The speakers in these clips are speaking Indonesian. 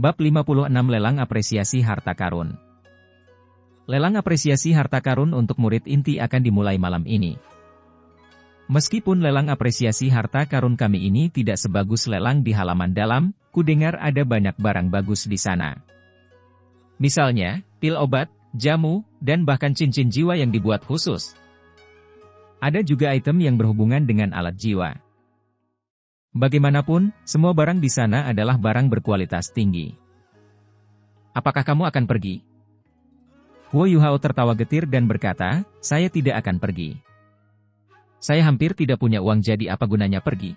Bab 56 Lelang Apresiasi Harta Karun. Lelang apresiasi harta karun untuk murid inti akan dimulai malam ini. Meskipun lelang apresiasi harta karun kami ini tidak sebagus lelang di halaman dalam, kudengar ada banyak barang bagus di sana. Misalnya, pil obat, jamu, dan bahkan cincin jiwa yang dibuat khusus. Ada juga item yang berhubungan dengan alat jiwa. Bagaimanapun, semua barang di sana adalah barang berkualitas tinggi. Apakah kamu akan pergi? Huo Yuhao tertawa getir dan berkata, saya tidak akan pergi. Saya hampir tidak punya uang, jadi apa gunanya pergi?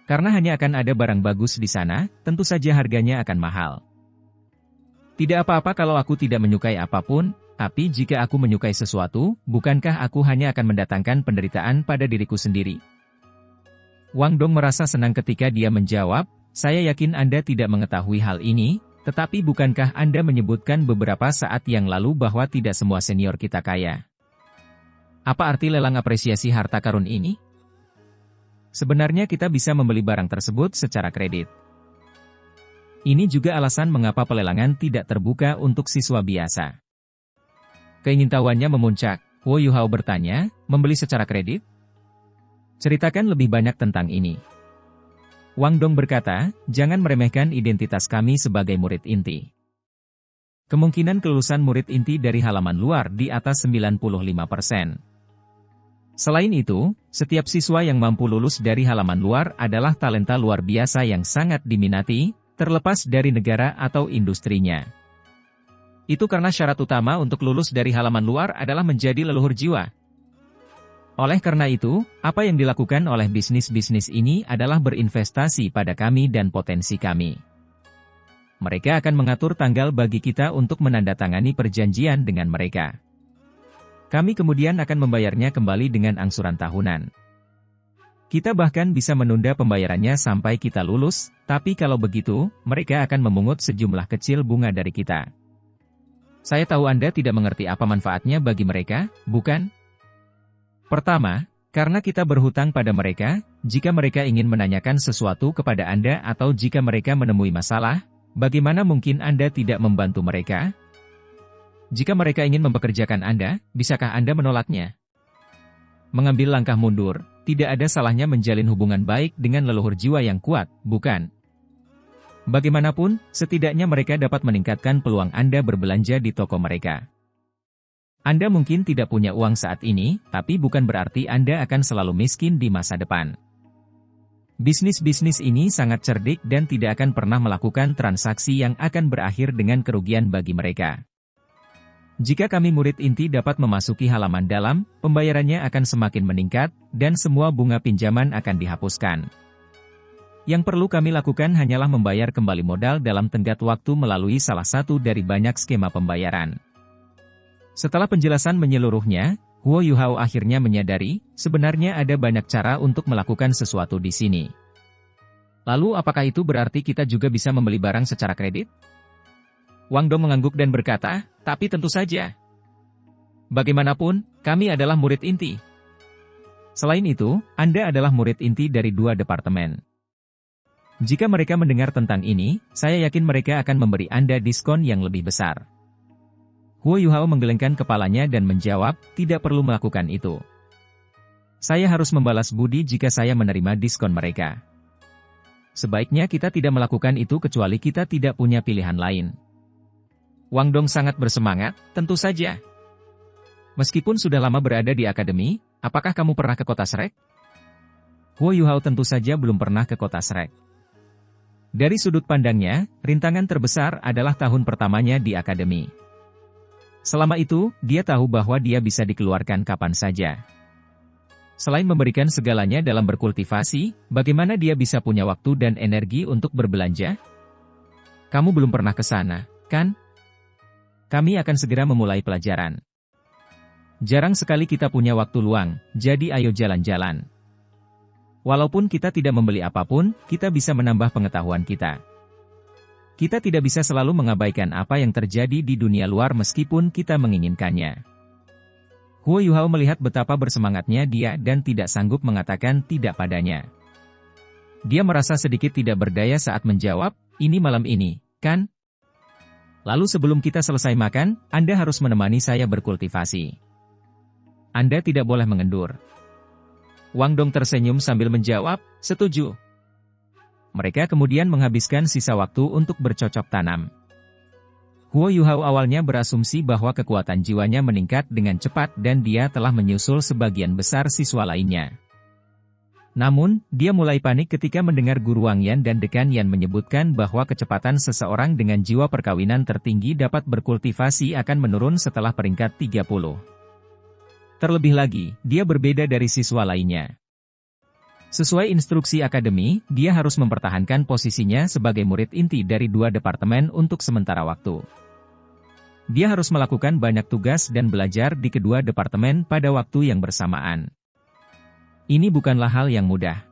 Karena hanya akan ada barang bagus di sana, tentu saja harganya akan mahal. Tidak apa-apa kalau aku tidak menyukai apapun, tapi jika aku menyukai sesuatu, bukankah aku hanya akan mendatangkan penderitaan pada diriku sendiri? Wang Dong merasa senang ketika dia menjawab, saya yakin Anda tidak mengetahui hal ini, tetapi bukankah Anda menyebutkan beberapa saat yang lalu bahwa tidak semua senior kita kaya? Apa arti lelang apresiasi harta karun ini? Sebenarnya kita bisa membeli barang tersebut secara kredit. Ini juga alasan mengapa pelelangan tidak terbuka untuk siswa biasa. Keingintahuannya memuncak. Huo Yuhao bertanya, membeli secara kredit? Ceritakan lebih banyak tentang ini. Wang Dong berkata, jangan meremehkan identitas kami sebagai murid inti. Kemungkinan kelulusan murid inti dari halaman luar di atas 95%. Selain itu, setiap siswa yang mampu lulus dari halaman luar adalah talenta luar biasa yang sangat diminati, terlepas dari negara atau industrinya. Itu karena syarat utama untuk lulus dari halaman luar adalah menjadi leluhur jiwa. Oleh karena itu, apa yang dilakukan oleh bisnis-bisnis ini adalah berinvestasi pada kami dan potensi kami. Mereka akan mengatur tanggal bagi kita untuk menandatangani perjanjian dengan mereka. Kami kemudian akan membayarnya kembali dengan angsuran tahunan. Kita bahkan bisa menunda pembayarannya sampai kita lulus, tapi kalau begitu, mereka akan memungut sejumlah kecil bunga dari kita. Saya tahu Anda tidak mengerti apa manfaatnya bagi mereka, bukan? Pertama, karena kita berhutang pada mereka, jika mereka ingin menanyakan sesuatu kepada Anda atau jika mereka menemui masalah, bagaimana mungkin Anda tidak membantu mereka? Jika mereka ingin mempekerjakan Anda, bisakah Anda menolaknya? Mengambil langkah mundur, tidak ada salahnya menjalin hubungan baik dengan leluhur jiwa yang kuat, bukan? Bagaimanapun, setidaknya mereka dapat meningkatkan peluang Anda berbelanja di toko mereka. Anda mungkin tidak punya uang saat ini, tapi bukan berarti Anda akan selalu miskin di masa depan. Bisnis-bisnis ini sangat cerdik dan tidak akan pernah melakukan transaksi yang akan berakhir dengan kerugian bagi mereka. Jika kami murid inti dapat memasuki halaman dalam, pembayarannya akan semakin meningkat, dan semua bunga pinjaman akan dihapuskan. Yang perlu kami lakukan hanyalah membayar kembali modal dalam tenggat waktu melalui salah satu dari banyak skema pembayaran. Setelah penjelasan menyeluruhnya, Huo Yuhao akhirnya menyadari, sebenarnya ada banyak cara untuk melakukan sesuatu di sini. Lalu apakah itu berarti kita juga bisa membeli barang secara kredit? Wang Dong mengangguk dan berkata, tapi tentu saja. Bagaimanapun, kami adalah murid inti. Selain itu, Anda adalah murid inti dari 2 departemen. Jika mereka mendengar tentang ini, saya yakin mereka akan memberi Anda diskon yang lebih besar. Huo Yuhao menggelengkan kepalanya dan menjawab, tidak perlu melakukan itu. Saya harus membalas budi jika saya menerima diskon mereka. Sebaiknya kita tidak melakukan itu kecuali kita tidak punya pilihan lain. Wang Dong sangat bersemangat, tentu saja. Meskipun sudah lama berada di akademi, apakah kamu pernah ke kota Shrek? Huo Yuhao tentu saja belum pernah ke kota Shrek. Dari sudut pandangnya, rintangan terbesar adalah tahun pertamanya di akademi. Selama itu, dia tahu bahwa dia bisa dikeluarkan kapan saja. Selain memberikan segalanya dalam berkultivasi, bagaimana dia bisa punya waktu dan energi untuk berbelanja? Kamu belum pernah ke sana, kan? Kami akan segera memulai pelajaran. Jarang sekali kita punya waktu luang, jadi ayo jalan-jalan. Walaupun kita tidak membeli apapun, kita bisa menambah pengetahuan kita. Kita tidak bisa selalu mengabaikan apa yang terjadi di dunia luar meskipun kita menginginkannya. Huo Yuhao melihat betapa bersemangatnya dia dan tidak sanggup mengatakan tidak padanya. Dia merasa sedikit tidak berdaya saat menjawab, ini malam ini, kan? Lalu sebelum kita selesai makan, Anda harus menemani saya berkultivasi. Anda tidak boleh mengendur. Wang Dong tersenyum sambil menjawab, setuju. Mereka kemudian menghabiskan sisa waktu untuk bercocok tanam. Huo Yuhao awalnya berasumsi bahwa kekuatan jiwanya meningkat dengan cepat dan dia telah menyusul sebagian besar siswa lainnya. Namun, dia mulai panik ketika mendengar Guru Wang Yan dan Dekan Yan menyebutkan bahwa kecepatan seseorang dengan jiwa perkawinan tertinggi dapat berkultivasi akan menurun setelah peringkat 30. Terlebih lagi, dia berbeda dari siswa lainnya. Sesuai instruksi akademi, dia harus mempertahankan posisinya sebagai murid inti dari 2 departemen untuk sementara waktu. Dia harus melakukan banyak tugas dan belajar di kedua departemen pada waktu yang bersamaan. Ini bukanlah hal yang mudah.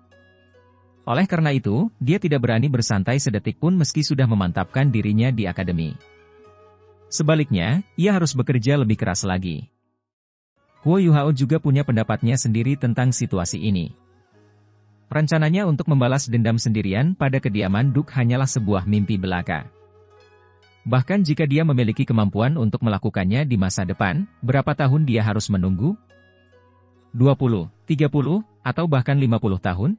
Oleh karena itu, dia tidak berani bersantai sedetik pun meski sudah memantapkan dirinya di akademi. Sebaliknya, ia harus bekerja lebih keras lagi. Huo Yuhao juga punya pendapatnya sendiri tentang situasi ini. Rencananya untuk membalas dendam sendirian pada kediaman Duk hanyalah sebuah mimpi belaka. Bahkan jika dia memiliki kemampuan untuk melakukannya di masa depan, berapa tahun dia harus menunggu? 20, 30, atau bahkan 50 tahun?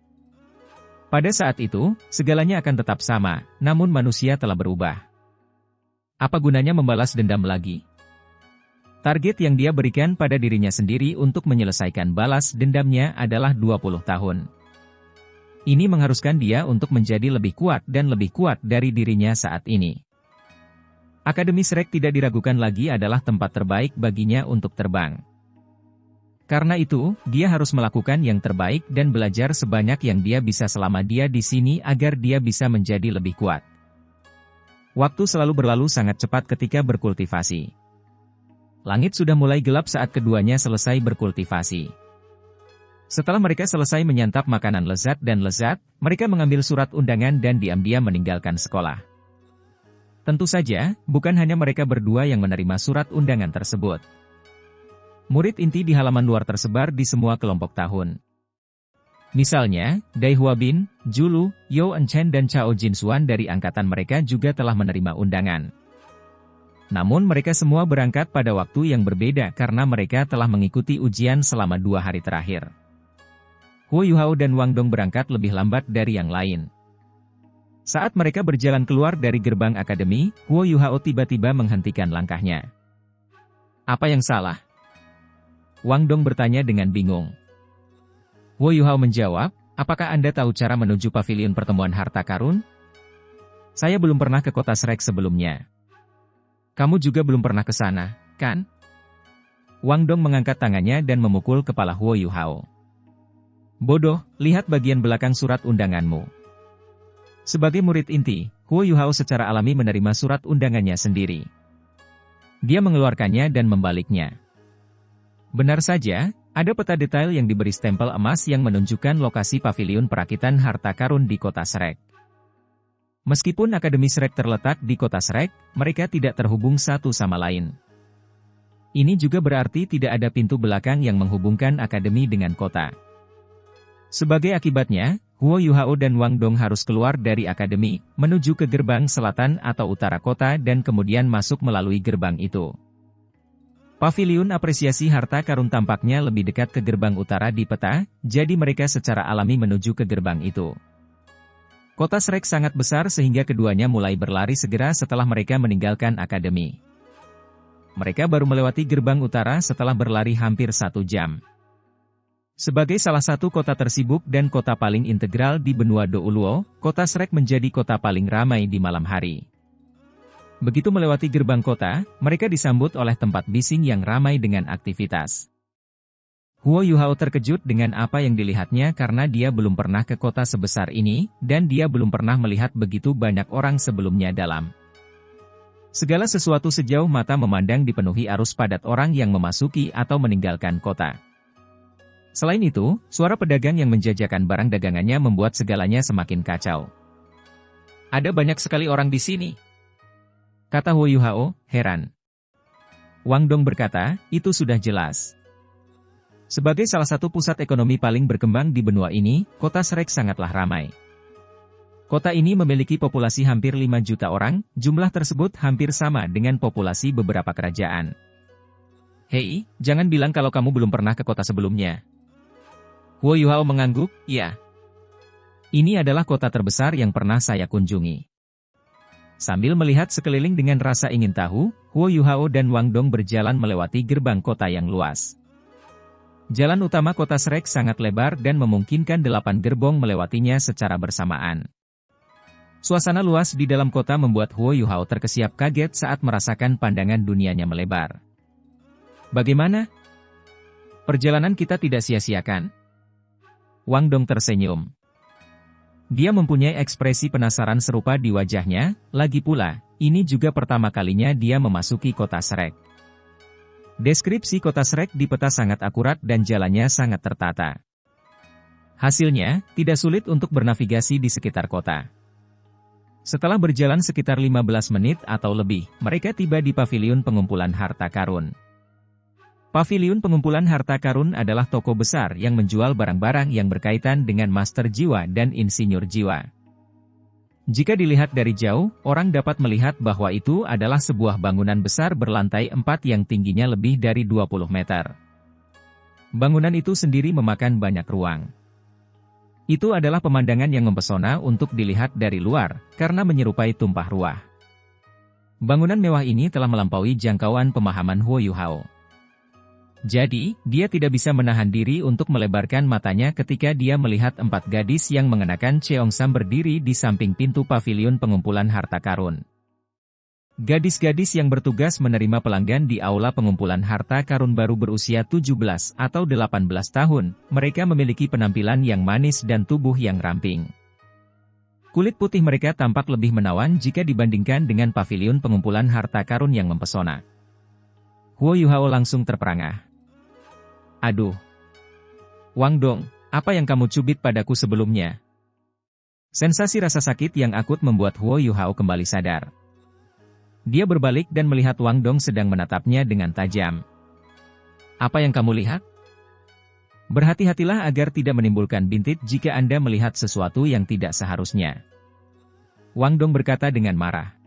Pada saat itu, segalanya akan tetap sama, namun manusia telah berubah. Apa gunanya membalas dendam lagi? Target yang dia berikan pada dirinya sendiri untuk menyelesaikan balas dendamnya adalah 20 tahun. Ini mengharuskan dia untuk menjadi lebih kuat dan lebih kuat dari dirinya saat ini. Akademi Shrek tidak diragukan lagi adalah tempat terbaik baginya untuk terbang. Karena itu, dia harus melakukan yang terbaik dan belajar sebanyak yang dia bisa selama dia di sini agar dia bisa menjadi lebih kuat. Waktu selalu berlalu sangat cepat ketika berkultivasi. Langit sudah mulai gelap saat keduanya selesai berkultivasi. Setelah mereka selesai menyantap makanan lezat, mereka mengambil surat undangan dan diam-diam meninggalkan sekolah. Tentu saja, bukan hanya mereka berdua yang menerima surat undangan tersebut. Murid inti di halaman luar tersebar di semua kelompok tahun. Misalnya, Dai Huabin, Julu, Yo Enchen dan Chao Jinsuan dari angkatan mereka juga telah menerima undangan. Namun mereka semua berangkat pada waktu yang berbeda karena mereka telah mengikuti ujian selama 2 hari terakhir. Huo Yuhao dan Wang Dong berangkat lebih lambat dari yang lain. Saat mereka berjalan keluar dari gerbang akademi, Huo Yuhao tiba-tiba menghentikan langkahnya. Apa yang salah? Wang Dong bertanya dengan bingung. Huo Yuhao menjawab, apakah Anda tahu cara menuju pavilion pertemuan harta karun? Saya belum pernah ke kota Shrek sebelumnya. Kamu juga belum pernah ke sana, kan? Wang Dong mengangkat tangannya dan memukul kepala Huo Yuhao. Bodoh, lihat bagian belakang surat undanganmu. Sebagai murid inti, Huo Yuhao secara alami menerima surat undangannya sendiri. Dia mengeluarkannya dan membaliknya. Benar saja, ada peta detail yang diberi stempel emas yang menunjukkan lokasi pavilion perakitan harta karun di kota Shrek. Meskipun Akademi Shrek terletak di kota Shrek, mereka tidak terhubung satu sama lain. Ini juga berarti tidak ada pintu belakang yang menghubungkan akademi dengan kota. Sebagai akibatnya, Huo Yuhao dan Wang Dong harus keluar dari akademi, menuju ke gerbang selatan atau utara kota dan kemudian masuk melalui gerbang itu. Pavilion apresiasi harta karun tampaknya lebih dekat ke gerbang utara di peta, jadi mereka secara alami menuju ke gerbang itu. Kota Shrek sangat besar sehingga keduanya mulai berlari segera setelah mereka meninggalkan akademi. Mereka baru melewati gerbang utara setelah berlari hampir 1 jam. Sebagai salah satu kota tersibuk dan kota paling integral di benua Douluo, kota Shrek menjadi kota paling ramai di malam hari. Begitu melewati gerbang kota, mereka disambut oleh tempat bising yang ramai dengan aktivitas. Huo Yuhao terkejut dengan apa yang dilihatnya karena dia belum pernah ke kota sebesar ini, dan dia belum pernah melihat begitu banyak orang sebelumnya dalam. Segala sesuatu sejauh mata memandang dipenuhi arus padat orang yang memasuki atau meninggalkan kota. Selain itu, suara pedagang yang menjajakan barang dagangannya membuat segalanya semakin kacau. Ada banyak sekali orang di sini, kata Huo Yuhao, heran. Wang Dong berkata, itu sudah jelas. Sebagai salah satu pusat ekonomi paling berkembang di benua ini, kota Shrek sangatlah ramai. Kota ini memiliki populasi hampir 5 juta orang, jumlah tersebut hampir sama dengan populasi beberapa kerajaan. Hei, jangan bilang kalau kamu belum pernah ke kota sebelumnya. Huo Yuhao mengangguk, ya. Ini adalah kota terbesar yang pernah saya kunjungi. Sambil melihat sekeliling dengan rasa ingin tahu, Huo Yuhao dan Wang Dong berjalan melewati gerbang kota yang luas. Jalan utama kota Shrek sangat lebar dan memungkinkan 8 gerbong melewatinya secara bersamaan. Suasana luas di dalam kota membuat Huo Yuhao terkesiap kaget saat merasakan pandangan dunianya melebar. Bagaimana? Perjalanan kita tidak sia-siakan? Wang Dong tersenyum. Dia mempunyai ekspresi penasaran serupa di wajahnya, lagi pula, ini juga pertama kalinya dia memasuki kota Shrek. Deskripsi kota Shrek di peta sangat akurat dan jalannya sangat tertata. Hasilnya, tidak sulit untuk bernavigasi di sekitar kota. Setelah berjalan sekitar 15 menit atau lebih, mereka tiba di paviliun pengumpulan harta karun. Paviliun pengumpulan harta karun adalah toko besar yang menjual barang-barang yang berkaitan dengan master jiwa dan insinyur jiwa. Jika dilihat dari jauh, orang dapat melihat bahwa itu adalah sebuah bangunan besar berlantai 4 yang tingginya lebih dari 20 meter. Bangunan itu sendiri memakan banyak ruang. Itu adalah pemandangan yang mempesona untuk dilihat dari luar, karena menyerupai tumpah ruah. Bangunan mewah ini telah melampaui jangkauan pemahaman Huo Yuhao. Jadi, dia tidak bisa menahan diri untuk melebarkan matanya ketika dia melihat 4 gadis yang mengenakan cheongsam berdiri di samping pintu paviliun pengumpulan harta karun. Gadis-gadis yang bertugas menerima pelanggan di aula pengumpulan harta karun baru berusia 17 atau 18 tahun, mereka memiliki penampilan yang manis dan tubuh yang ramping. Kulit putih mereka tampak lebih menawan jika dibandingkan dengan paviliun pengumpulan harta karun yang mempesona. Huo Yuhao langsung terperangah. Aduh. Wang Dong, apa yang kamu cubit padaku sebelumnya? Sensasi rasa sakit yang akut membuat Huo Yuhao kembali sadar. Dia berbalik dan melihat Wang Dong sedang menatapnya dengan tajam. Apa yang kamu lihat? Berhati-hatilah agar tidak menimbulkan bintit jika Anda melihat sesuatu yang tidak seharusnya. Wang Dong berkata dengan marah.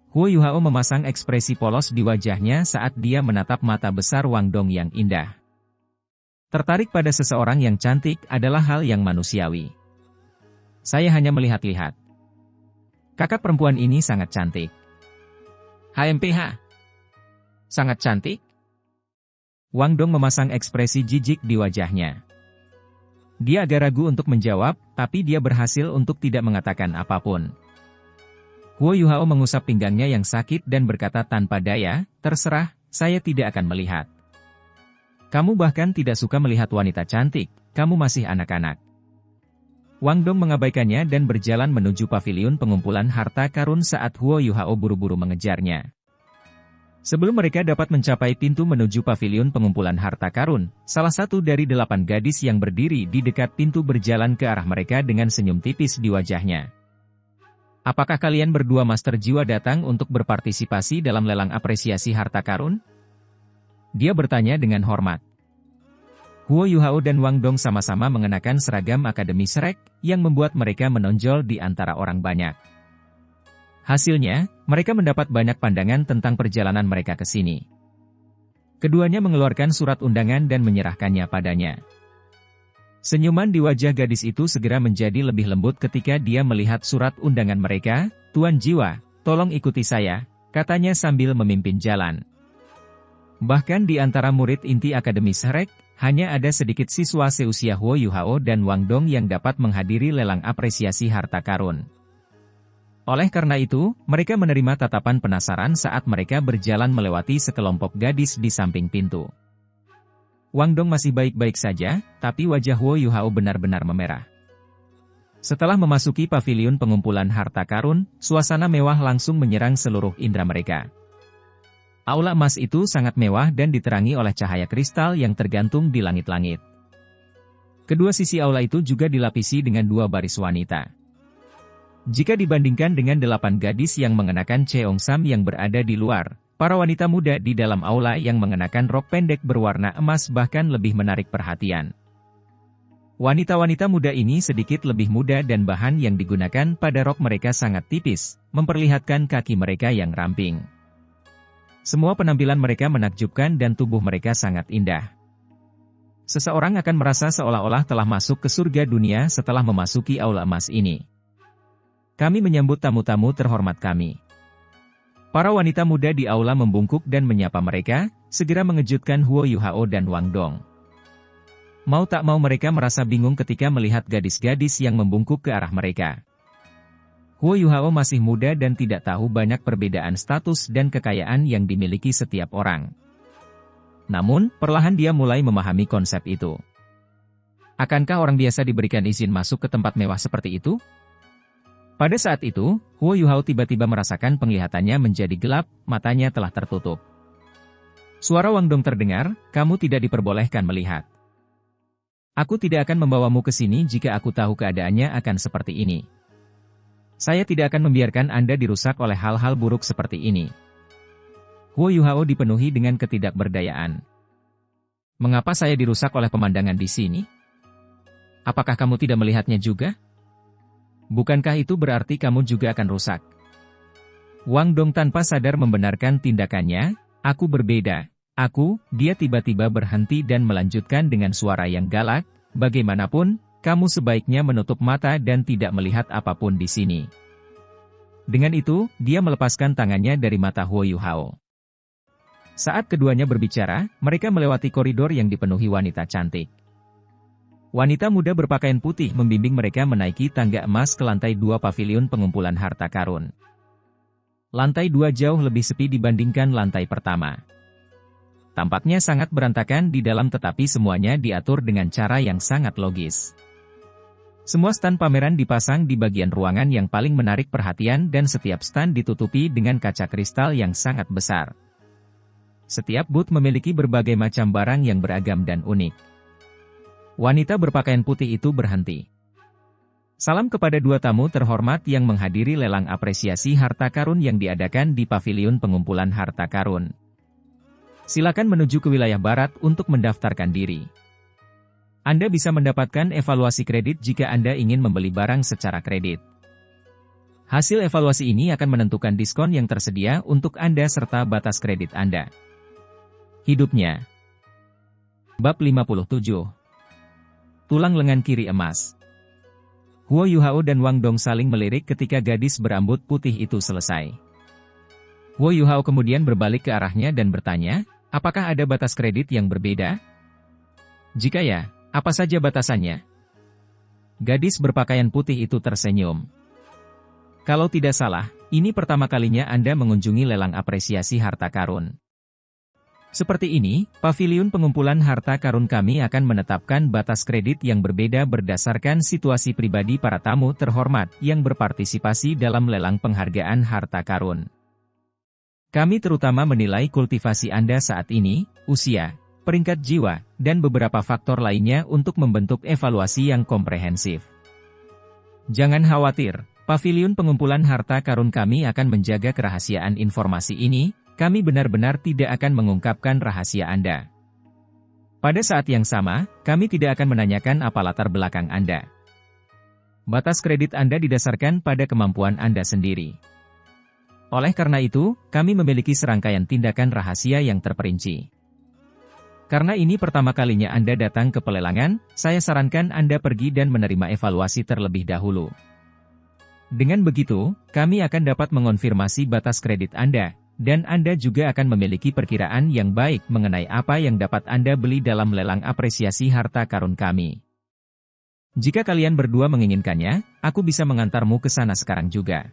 Huo Yuhao memasang ekspresi polos di wajahnya saat dia menatap mata besar Wang Dong yang indah. Tertarik pada seseorang yang cantik adalah hal yang manusiawi. Saya hanya melihat-lihat. Kakak perempuan ini sangat cantik. HMPH. Sangat cantik? Wang Dong memasang ekspresi jijik di wajahnya. Dia agak ragu untuk menjawab, tapi dia berhasil untuk tidak mengatakan apapun. Huo Yuhao mengusap pinggangnya yang sakit dan berkata tanpa daya, terserah, saya tidak akan melihat. Kamu bahkan tidak suka melihat wanita cantik, kamu masih anak-anak. Wang Dong mengabaikannya dan berjalan menuju paviliun pengumpulan harta karun saat Huo Yuhao buru-buru mengejarnya. Sebelum mereka dapat mencapai pintu menuju paviliun pengumpulan harta karun, salah satu dari 8 gadis yang berdiri di dekat pintu berjalan ke arah mereka dengan senyum tipis di wajahnya. Apakah kalian berdua master jiwa datang untuk berpartisipasi dalam lelang apresiasi harta karun? Dia bertanya dengan hormat. Huo Yuhao dan Wang Dong sama-sama mengenakan seragam Akademi Shrek, yang membuat mereka menonjol di antara orang banyak. Hasilnya, mereka mendapat banyak pandangan tentang perjalanan mereka ke sini. Keduanya mengeluarkan surat undangan dan menyerahkannya padanya. Senyuman di wajah gadis itu segera menjadi lebih lembut ketika dia melihat surat undangan mereka. Tuan Jiwa, tolong ikuti saya, katanya sambil memimpin jalan. Bahkan di antara murid inti Akademi Shrek, hanya ada sedikit siswa seusia Huo Yuhao dan Wang Dong yang dapat menghadiri lelang apresiasi harta karun. Oleh karena itu, mereka menerima tatapan penasaran saat mereka berjalan melewati sekelompok gadis di samping pintu. Wang Dong masih baik-baik saja, tapi wajah Huo Yuhao benar-benar memerah. Setelah memasuki paviliun pengumpulan harta karun, suasana mewah langsung menyerang seluruh indera mereka. Aula emas itu sangat mewah dan diterangi oleh cahaya kristal yang tergantung di langit-langit. Kedua sisi aula itu juga dilapisi dengan 2 baris wanita. Jika dibandingkan dengan 8 gadis yang mengenakan cheongsam yang berada di luar, para wanita muda di dalam aula yang mengenakan rok pendek berwarna emas bahkan lebih menarik perhatian. Wanita-wanita muda ini sedikit lebih muda dan bahan yang digunakan pada rok mereka sangat tipis, memperlihatkan kaki mereka yang ramping. Semua penampilan mereka menakjubkan dan tubuh mereka sangat indah. Seseorang akan merasa seolah-olah telah masuk ke surga dunia setelah memasuki aula emas ini. Kami menyambut tamu-tamu terhormat kami. Para wanita muda di aula membungkuk dan menyapa mereka, segera mengejutkan Huo Yuhao dan Wang Dong. Mau tak mau mereka merasa bingung ketika melihat gadis-gadis yang membungkuk ke arah mereka. Huo Yuhao masih muda dan tidak tahu banyak perbedaan status dan kekayaan yang dimiliki setiap orang. Namun, perlahan dia mulai memahami konsep itu. Akankah orang biasa diberikan izin masuk ke tempat mewah seperti itu? Pada saat itu, Huo Yuhao tiba-tiba merasakan penglihatannya menjadi gelap, matanya telah tertutup. Suara Wang Dong terdengar, "Kamu tidak diperbolehkan melihat. Aku tidak akan membawamu ke sini jika aku tahu keadaannya akan seperti ini. Saya tidak akan membiarkan Anda dirusak oleh hal-hal buruk seperti ini." Huo Yuhao dipenuhi dengan ketidakberdayaan. "Mengapa saya dirusak oleh pemandangan di sini? Apakah kamu tidak melihatnya juga? Bukankah itu berarti kamu juga akan rusak?" Wang Dong tanpa sadar membenarkan tindakannya. "Aku berbeda. Dia tiba-tiba berhenti dan melanjutkan dengan suara yang galak, "Bagaimanapun, kamu sebaiknya menutup mata dan tidak melihat apapun di sini." Dengan itu, dia melepaskan tangannya dari mata Huo Yuhao. Saat keduanya berbicara, mereka melewati koridor yang dipenuhi wanita cantik. Wanita muda berpakaian putih membimbing mereka menaiki tangga emas ke lantai 2 pavilion pengumpulan harta karun. Lantai 2 jauh lebih sepi dibandingkan lantai pertama. Tampaknya sangat berantakan di dalam tetapi semuanya diatur dengan cara yang sangat logis. Semua stan pameran dipasang di bagian ruangan yang paling menarik perhatian dan setiap stan ditutupi dengan kaca kristal yang sangat besar. Setiap booth memiliki berbagai macam barang yang beragam dan unik. Wanita berpakaian putih itu berhenti. "Salam kepada dua tamu terhormat yang menghadiri lelang apresiasi harta karun yang diadakan di pavilion pengumpulan harta karun. Silakan menuju ke wilayah barat untuk mendaftarkan diri. Anda bisa mendapatkan evaluasi kredit jika Anda ingin membeli barang secara kredit. Hasil evaluasi ini akan menentukan diskon yang tersedia untuk Anda serta batas kredit Anda." Hidupnya. Bab 57. Tulang lengan kiri emas. Huo Yuhao dan Wang Dong saling melirik ketika gadis berambut putih itu selesai. Huo Yuhao kemudian berbalik ke arahnya dan bertanya, "Apakah ada batas kredit yang berbeda? Jika ya, apa saja batasannya?" Gadis berpakaian putih itu tersenyum. "Kalau tidak salah, ini pertama kalinya Anda mengunjungi lelang apresiasi harta karun. Seperti ini, pavilion pengumpulan harta karun kami akan menetapkan batas kredit yang berbeda berdasarkan situasi pribadi para tamu terhormat yang berpartisipasi dalam lelang penghargaan harta karun. Kami terutama menilai kultivasi Anda saat ini, usia, peringkat jiwa, dan beberapa faktor lainnya untuk membentuk evaluasi yang komprehensif. Jangan khawatir, pavilion pengumpulan harta karun kami akan menjaga kerahasiaan informasi ini. Kami benar-benar tidak akan mengungkapkan rahasia Anda. Pada saat yang sama, kami tidak akan menanyakan apa latar belakang Anda. Batas kredit Anda didasarkan pada kemampuan Anda sendiri. Oleh karena itu, kami memiliki serangkaian tindakan rahasia yang terperinci. Karena ini pertama kalinya Anda datang ke pelelangan, saya sarankan Anda pergi dan menerima evaluasi terlebih dahulu. Dengan begitu, kami akan dapat mengonfirmasi batas kredit Anda, dan Anda juga akan memiliki perkiraan yang baik mengenai apa yang dapat Anda beli dalam lelang apresiasi harta karun kami. Jika kalian berdua menginginkannya, aku bisa mengantarmu ke sana sekarang juga."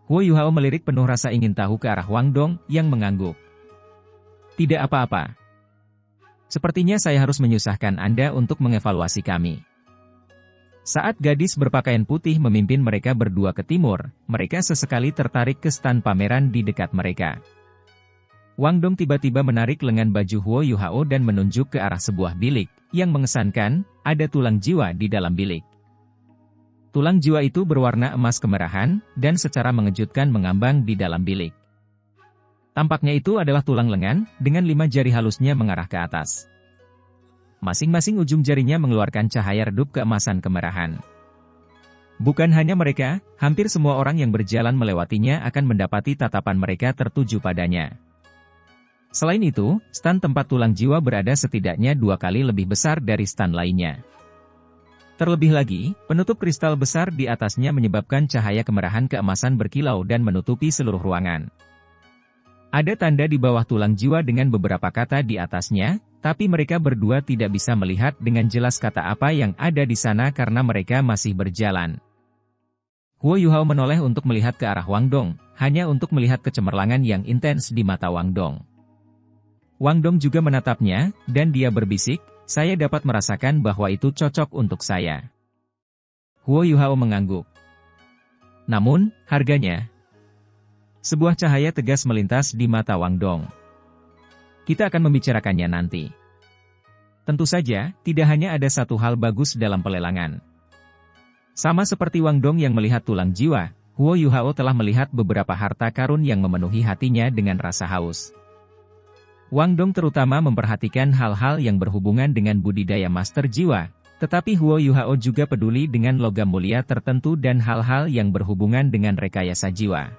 Huo Yuhao melirik penuh rasa ingin tahu ke arah Wang Dong yang mengangguk. "Tidak apa-apa. Sepertinya saya harus menyusahkan Anda untuk mengevaluasi kami." Saat gadis berpakaian putih memimpin mereka berdua ke timur, mereka sesekali tertarik ke stan pameran di dekat mereka. Wang Dong tiba-tiba menarik lengan baju Huo Yuhao dan menunjuk ke arah sebuah bilik, yang mengesankan, ada tulang jiwa di dalam bilik. Tulang jiwa itu berwarna emas kemerahan, dan secara mengejutkan mengambang di dalam bilik. Tampaknya itu adalah tulang lengan, dengan 5 jari halusnya mengarah ke atas. masing-masing ujung jarinya mengeluarkan cahaya redup keemasan kemerahan. Bukan hanya mereka, hampir semua orang yang berjalan melewatinya akan mendapati tatapan mereka tertuju padanya. Selain itu, stan tempat tulang jiwa berada setidaknya 2 kali lebih besar dari stan lainnya. Terlebih lagi, penutup kristal besar di atasnya menyebabkan cahaya kemerahan keemasan berkilau dan menutupi seluruh ruangan. Ada tanda di bawah tulang jiwa dengan beberapa kata di atasnya, tapi mereka berdua tidak bisa melihat dengan jelas kata apa yang ada di sana karena mereka masih berjalan. Huo Yuhao menoleh untuk melihat ke arah Wang Dong, hanya untuk melihat kecemerlangan yang intens di mata Wang Dong. Wang Dong juga menatapnya, dan dia berbisik, "Saya dapat merasakan bahwa itu cocok untuk saya." Huo Yuhao mengangguk. Namun, harganya? Sebuah cahaya tegas melintas di mata Wang Dong. Kita akan membicarakannya nanti. Tentu saja, tidak hanya ada satu hal bagus dalam pelelangan. Sama seperti Wang Dong yang melihat tulang jiwa, Huo Yuhao telah melihat beberapa harta karun yang memenuhi hatinya dengan rasa haus. Wang Dong terutama memperhatikan hal-hal yang berhubungan dengan budidaya master jiwa, tetapi Huo Yuhao juga peduli dengan logam mulia tertentu dan hal-hal yang berhubungan dengan rekayasa jiwa.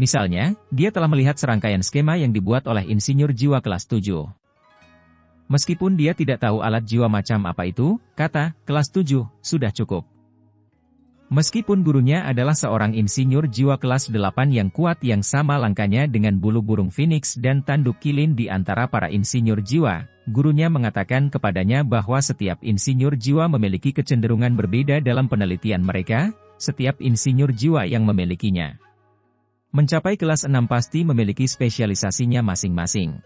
Misalnya, dia telah melihat serangkaian skema yang dibuat oleh insinyur jiwa kelas 7. Meskipun dia tidak tahu alat jiwa macam apa itu, kata, kelas 7, sudah cukup. Meskipun gurunya adalah seorang insinyur jiwa kelas 8 yang kuat yang sama langkahnya dengan bulu burung phoenix dan tanduk kilin di antara para insinyur jiwa, gurunya mengatakan kepadanya bahwa setiap insinyur jiwa memiliki kecenderungan berbeda dalam penelitian mereka, setiap insinyur jiwa yang memilikinya. Mencapai kelas 6 pasti memiliki spesialisasinya masing-masing.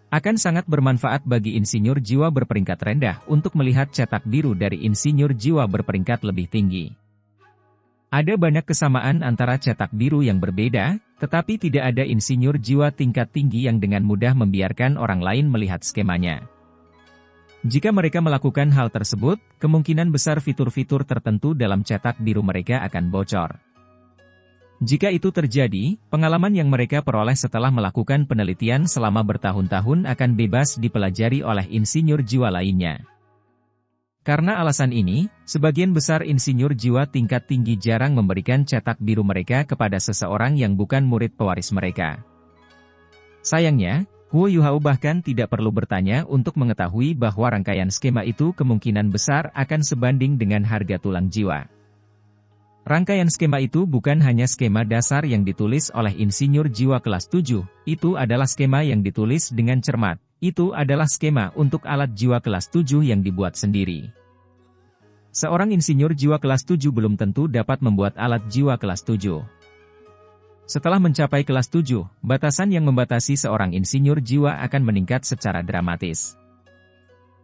Akan sangat bermanfaat bagi insinyur jiwa berperingkat rendah untuk melihat cetak biru dari insinyur jiwa berperingkat lebih tinggi. Ada banyak kesamaan antara cetak biru yang berbeda, tetapi tidak ada insinyur jiwa tingkat tinggi yang dengan mudah membiarkan orang lain melihat skemanya. Jika mereka melakukan hal tersebut, kemungkinan besar fitur-fitur tertentu dalam cetak biru mereka akan bocor. Jika itu terjadi, pengalaman yang mereka peroleh setelah melakukan penelitian selama bertahun-tahun akan bebas dipelajari oleh insinyur jiwa lainnya. Karena alasan ini, sebagian besar insinyur jiwa tingkat tinggi jarang memberikan cetak biru mereka kepada seseorang yang bukan murid pewaris mereka. Sayangnya, Huo Yuhao bahkan tidak perlu bertanya untuk mengetahui bahwa rangkaian skema itu kemungkinan besar akan sebanding dengan harga tulang jiwa. Rangkaian skema itu bukan hanya skema dasar yang ditulis oleh insinyur jiwa kelas 7, itu adalah skema yang ditulis dengan cermat, itu adalah skema untuk alat jiwa kelas 7 yang dibuat sendiri. Seorang insinyur jiwa kelas 7 belum tentu dapat membuat alat jiwa kelas 7. Setelah mencapai kelas 7, batasan yang membatasi seorang insinyur jiwa akan meningkat secara dramatis.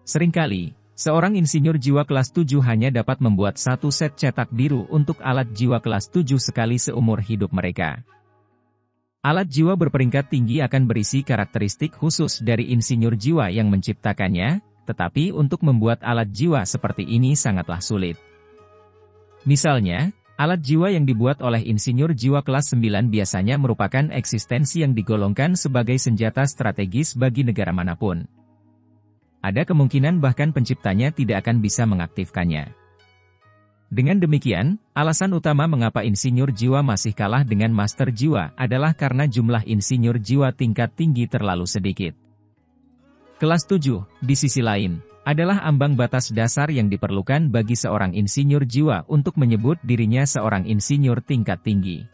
Seringkali, seorang insinyur jiwa kelas 7 hanya dapat membuat satu set cetak biru untuk alat jiwa kelas 7 sekali seumur hidup mereka. Alat jiwa berperingkat tinggi akan berisi karakteristik khusus dari insinyur jiwa yang menciptakannya, tetapi untuk membuat alat jiwa seperti ini sangatlah sulit. Misalnya, alat jiwa yang dibuat oleh insinyur jiwa kelas 9 biasanya merupakan eksistensi yang digolongkan sebagai senjata strategis bagi negara manapun. Ada kemungkinan bahkan penciptanya tidak akan bisa mengaktifkannya. Dengan demikian, alasan utama mengapa insinyur jiwa masih kalah dengan master jiwa adalah karena jumlah insinyur jiwa tingkat tinggi terlalu sedikit. Kelas 7, di sisi lain, adalah ambang batas dasar yang diperlukan bagi seorang insinyur jiwa untuk menyebut dirinya seorang insinyur tingkat tinggi.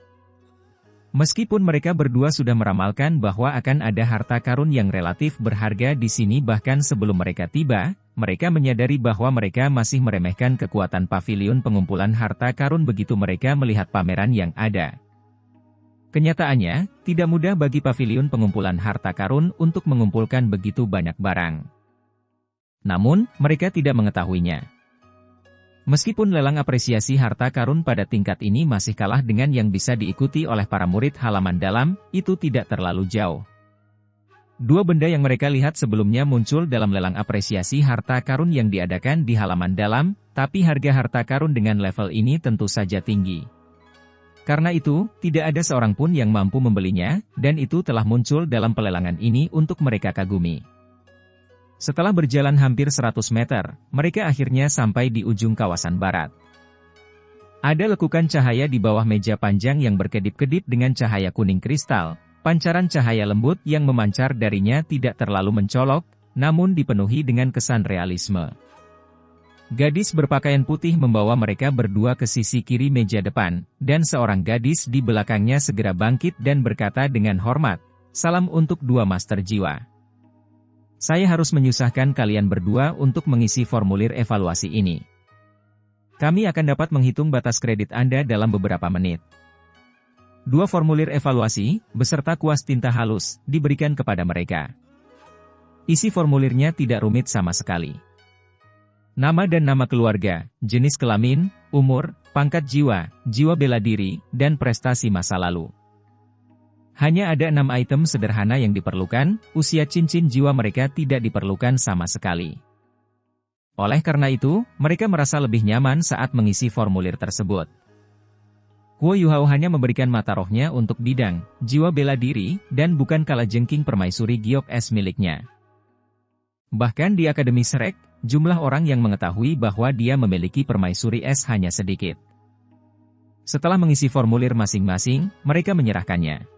Meskipun mereka berdua sudah meramalkan bahwa akan ada harta karun yang relatif berharga di sini bahkan sebelum mereka tiba, mereka menyadari bahwa mereka masih meremehkan kekuatan pavilion pengumpulan harta karun begitu mereka melihat pameran yang ada. Kenyataannya, tidak mudah bagi pavilion pengumpulan harta karun untuk mengumpulkan begitu banyak barang. Namun, mereka tidak mengetahuinya. Meskipun lelang apresiasi harta karun pada tingkat ini masih kalah dengan yang bisa diikuti oleh para murid halaman dalam, itu tidak terlalu jauh. Dua benda yang mereka lihat sebelumnya muncul dalam lelang apresiasi harta karun yang diadakan di halaman dalam, tapi harga harta karun dengan level ini tentu saja tinggi. Karena itu, tidak ada seorang pun yang mampu membelinya, dan itu telah muncul dalam pelelangan ini untuk mereka kagumi. Setelah berjalan hampir 100 meter, mereka akhirnya sampai di ujung kawasan barat. Ada lekukan cahaya di bawah meja panjang yang berkedip-kedip dengan cahaya kuning kristal. Pancaran cahaya lembut yang memancar darinya tidak terlalu mencolok, namun dipenuhi dengan kesan realisme. Gadis berpakaian putih membawa mereka berdua ke sisi kiri meja depan, dan seorang gadis di belakangnya segera bangkit dan berkata dengan hormat, "Salam untuk dua master jiwa. Saya harus menyusahkan kalian berdua untuk mengisi formulir evaluasi ini. Kami akan dapat menghitung batas kredit Anda dalam beberapa menit." Dua formulir evaluasi, beserta kuas tinta halus, diberikan kepada mereka. Isi formulirnya tidak rumit sama sekali. Nama dan nama keluarga, jenis kelamin, umur, pangkat jiwa, jiwa bela diri, dan prestasi masa lalu. Hanya ada 6 item sederhana yang diperlukan, usia cincin jiwa mereka tidak diperlukan sama sekali. Oleh karena itu, mereka merasa lebih nyaman saat mengisi formulir tersebut. Huo Yuhao hanya memberikan mata rohnya untuk bidang, jiwa bela diri, dan bukan kalajengking permaisuri giok es miliknya. Bahkan di Akademi Shrek, jumlah orang yang mengetahui bahwa dia memiliki permaisuri es hanya sedikit. Setelah mengisi formulir masing-masing, mereka menyerahkannya.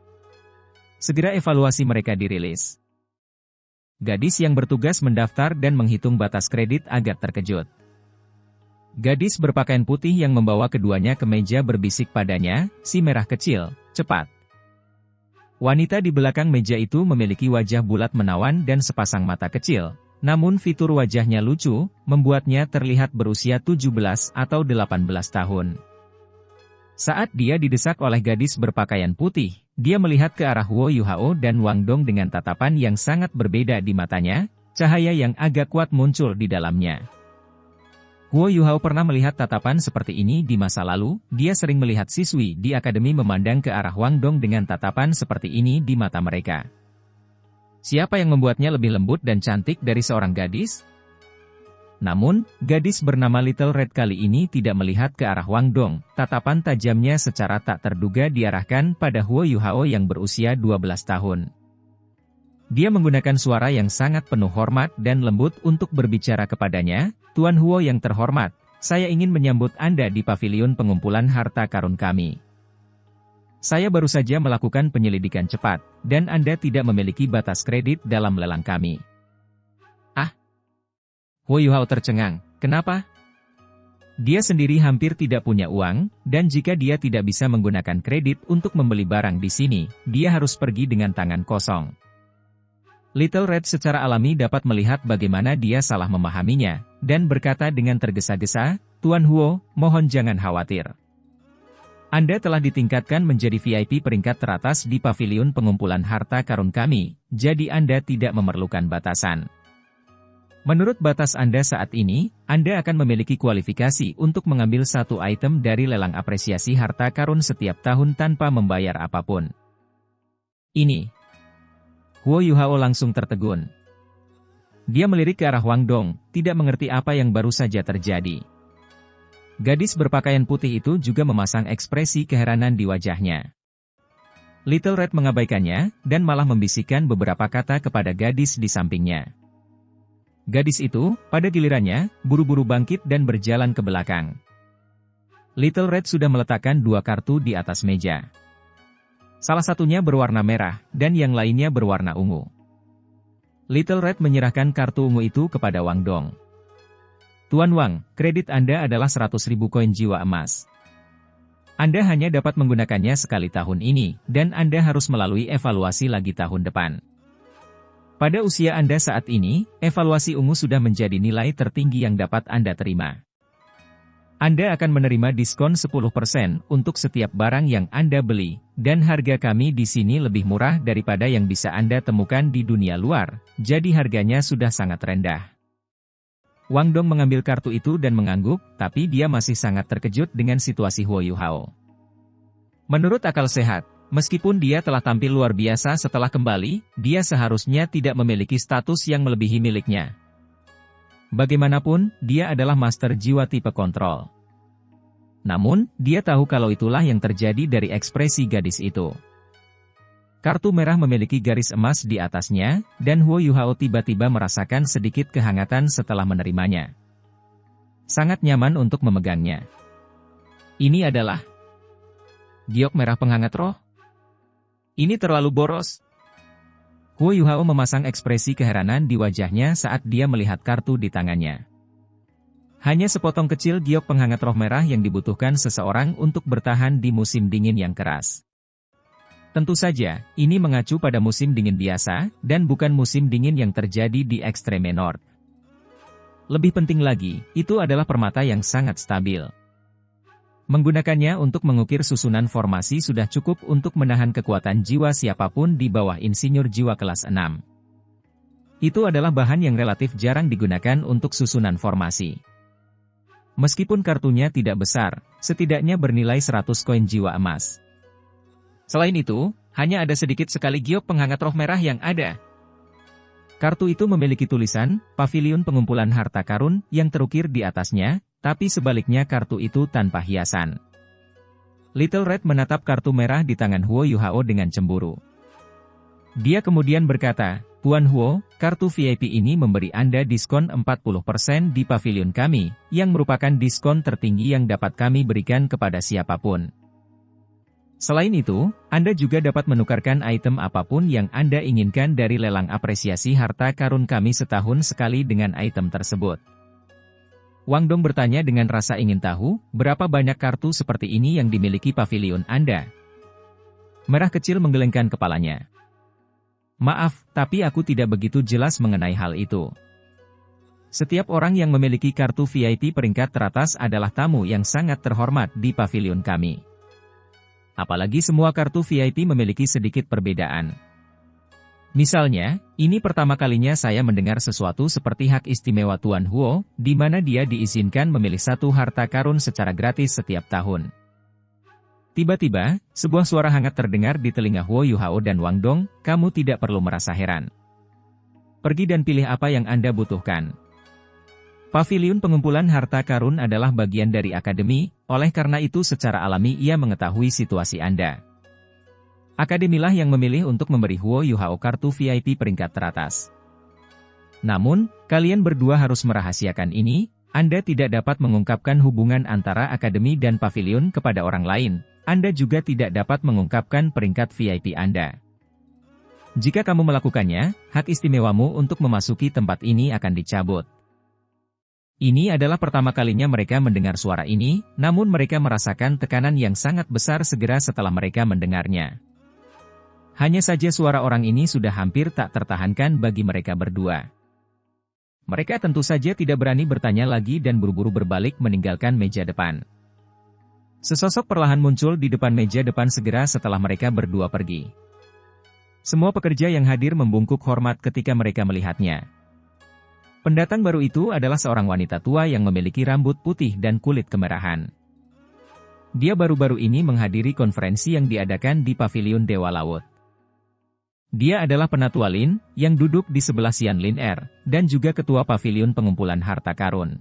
Segera evaluasi mereka dirilis. Gadis yang bertugas mendaftar dan menghitung batas kredit agak terkejut. Gadis berpakaian putih yang membawa keduanya ke meja berbisik padanya, "Si merah kecil, cepat." Wanita di belakang meja itu memiliki wajah bulat menawan dan sepasang mata kecil, namun fitur wajahnya lucu, membuatnya terlihat berusia 17 atau 18 tahun. Saat dia didesak oleh gadis berpakaian putih, dia melihat ke arah Huo Yuhao dan Wang Dong dengan tatapan yang sangat berbeda di matanya, cahaya yang agak kuat muncul di dalamnya. Huo Yuhao pernah melihat tatapan seperti ini di masa lalu, dia sering melihat siswi di akademi memandang ke arah Wang Dong dengan tatapan seperti ini di mata mereka. Siapa yang membuatnya lebih lembut dan cantik dari seorang gadis? Namun, gadis bernama Little Red kali ini tidak melihat ke arah Wang Dong, tatapan tajamnya secara tak terduga diarahkan pada Huo Yuhao yang berusia 12 tahun. Dia menggunakan suara yang sangat penuh hormat dan lembut untuk berbicara kepadanya, "Tuan Huo yang terhormat, saya ingin menyambut Anda di pavilion pengumpulan harta karun kami. Saya baru saja melakukan penyelidikan cepat, dan Anda tidak memiliki batas kredit dalam lelang kami." Ah! Huo Yuhao tercengang, kenapa? Dia sendiri hampir tidak punya uang, dan jika dia tidak bisa menggunakan kredit untuk membeli barang di sini, dia harus pergi dengan tangan kosong. Little Red secara alami dapat melihat bagaimana dia salah memahaminya, dan berkata dengan tergesa-gesa, "Tuan Huo, mohon jangan khawatir. Anda telah ditingkatkan menjadi VIP peringkat teratas di pavilion pengumpulan harta karun kami, jadi Anda tidak memerlukan batasan. Menurut batas Anda saat ini, Anda akan memiliki kualifikasi untuk mengambil satu item dari lelang apresiasi harta karun setiap tahun tanpa membayar apapun." Ini. Huo Yuhao langsung tertegun. Dia melirik ke arah Wang Dong, tidak mengerti apa yang baru saja terjadi. Gadis berpakaian putih itu juga memasang ekspresi keheranan di wajahnya. Little Red mengabaikannya, dan malah membisikkan beberapa kata kepada gadis di sampingnya. Gadis itu, pada gilirannya, buru-buru bangkit dan berjalan ke belakang. Little Red sudah meletakkan 2 kartu di atas meja. Salah satunya berwarna merah, dan yang lainnya berwarna ungu. Little Red menyerahkan kartu ungu itu kepada Wang Dong. "Tuan Wang, kredit Anda adalah 100.000 koin jiwa emas. Anda hanya dapat menggunakannya sekali tahun ini, dan Anda harus melalui evaluasi lagi tahun depan. Pada usia Anda saat ini, evaluasi ungu sudah menjadi nilai tertinggi yang dapat Anda terima. Anda akan menerima diskon 10% untuk setiap barang yang Anda beli, dan harga kami di sini lebih murah daripada yang bisa Anda temukan di dunia luar, jadi harganya sudah sangat rendah." Wang Dong mengambil kartu itu dan mengangguk, tapi dia masih sangat terkejut dengan situasi Huo Yuhao. Menurut akal sehat, meskipun dia telah tampil luar biasa setelah kembali, dia seharusnya tidak memiliki status yang melebihi miliknya. Bagaimanapun, dia adalah master jiwa tipe kontrol. Namun, dia tahu kalau itulah yang terjadi dari ekspresi gadis itu. Kartu merah memiliki garis emas di atasnya, dan Huo Yuhao tiba-tiba merasakan sedikit kehangatan setelah menerimanya. Sangat nyaman untuk memegangnya. Ini adalah giok merah penghangat roh. Ini terlalu boros. Huo Yuhao memasang ekspresi keheranan di wajahnya saat dia melihat kartu di tangannya. Hanya sepotong kecil giok penghangat roh merah yang dibutuhkan seseorang untuk bertahan di musim dingin yang keras. Tentu saja, ini mengacu pada musim dingin biasa, dan bukan musim dingin yang terjadi di Extreme North. Lebih penting lagi, itu adalah permata yang sangat stabil. Menggunakannya untuk mengukir susunan formasi sudah cukup untuk menahan kekuatan jiwa siapapun di bawah insinyur jiwa kelas 6. Itu adalah bahan yang relatif jarang digunakan untuk susunan formasi. Meskipun kartunya tidak besar, setidaknya bernilai 100 koin jiwa emas. Selain itu, hanya ada sedikit sekali giok penghangat roh merah yang ada. Kartu itu memiliki tulisan, Paviliun Pengumpulan Harta Karun, yang terukir di atasnya, tapi sebaliknya kartu itu tanpa hiasan. Little Red menatap kartu merah di tangan Huo Yuhao dengan cemburu. Dia kemudian berkata, Tuan Huo, kartu VIP ini memberi Anda diskon 40% di pavilion kami, yang merupakan diskon tertinggi yang dapat kami berikan kepada siapapun. Selain itu, Anda juga dapat menukarkan item apapun yang Anda inginkan dari lelang apresiasi harta karun kami setahun sekali dengan item tersebut. Wang Dong bertanya dengan rasa ingin tahu, berapa banyak kartu seperti ini yang dimiliki pavilion Anda? Merah kecil menggelengkan kepalanya. Maaf, tapi aku tidak begitu jelas mengenai hal itu. Setiap orang yang memiliki kartu VIP peringkat teratas adalah tamu yang sangat terhormat di pavilion kami. Apalagi semua kartu VIP memiliki sedikit perbedaan. Misalnya, ini pertama kalinya saya mendengar sesuatu seperti hak istimewa Tuan Huo, di mana dia diizinkan memilih satu harta karun secara gratis setiap tahun. Tiba-tiba, sebuah suara hangat terdengar di telinga Huo Yuhao dan Wang Dong, kamu tidak perlu merasa heran. Pergi dan pilih apa yang Anda butuhkan. Paviliun pengumpulan harta karun adalah bagian dari akademi, oleh karena itu secara alami ia mengetahui situasi Anda. Akademilah yang memilih untuk memberi Huo Yuhao kartu VIP peringkat teratas. Namun, kalian berdua harus merahasiakan ini, Anda tidak dapat mengungkapkan hubungan antara akademi dan paviliun kepada orang lain, Anda juga tidak dapat mengungkapkan peringkat VIP Anda. Jika kamu melakukannya, hak istimewamu untuk memasuki tempat ini akan dicabut. Ini adalah pertama kalinya mereka mendengar suara ini, namun mereka merasakan tekanan yang sangat besar segera setelah mereka mendengarnya. Hanya saja suara orang ini sudah hampir tak tertahankan bagi mereka berdua. Mereka tentu saja tidak berani bertanya lagi dan buru-buru berbalik meninggalkan meja depan. Sesosok perlahan muncul di depan meja depan segera setelah mereka berdua pergi. Semua pekerja yang hadir membungkuk hormat ketika mereka melihatnya. Pendatang baru itu adalah seorang wanita tua yang memiliki rambut putih dan kulit kemerahan. Dia baru-baru ini menghadiri konferensi yang diadakan di Paviliun Dewa Laut. Dia adalah Penatua Lin, yang duduk di sebelah Xian Lin Er, dan juga ketua Paviliun Pengumpulan Harta Karun.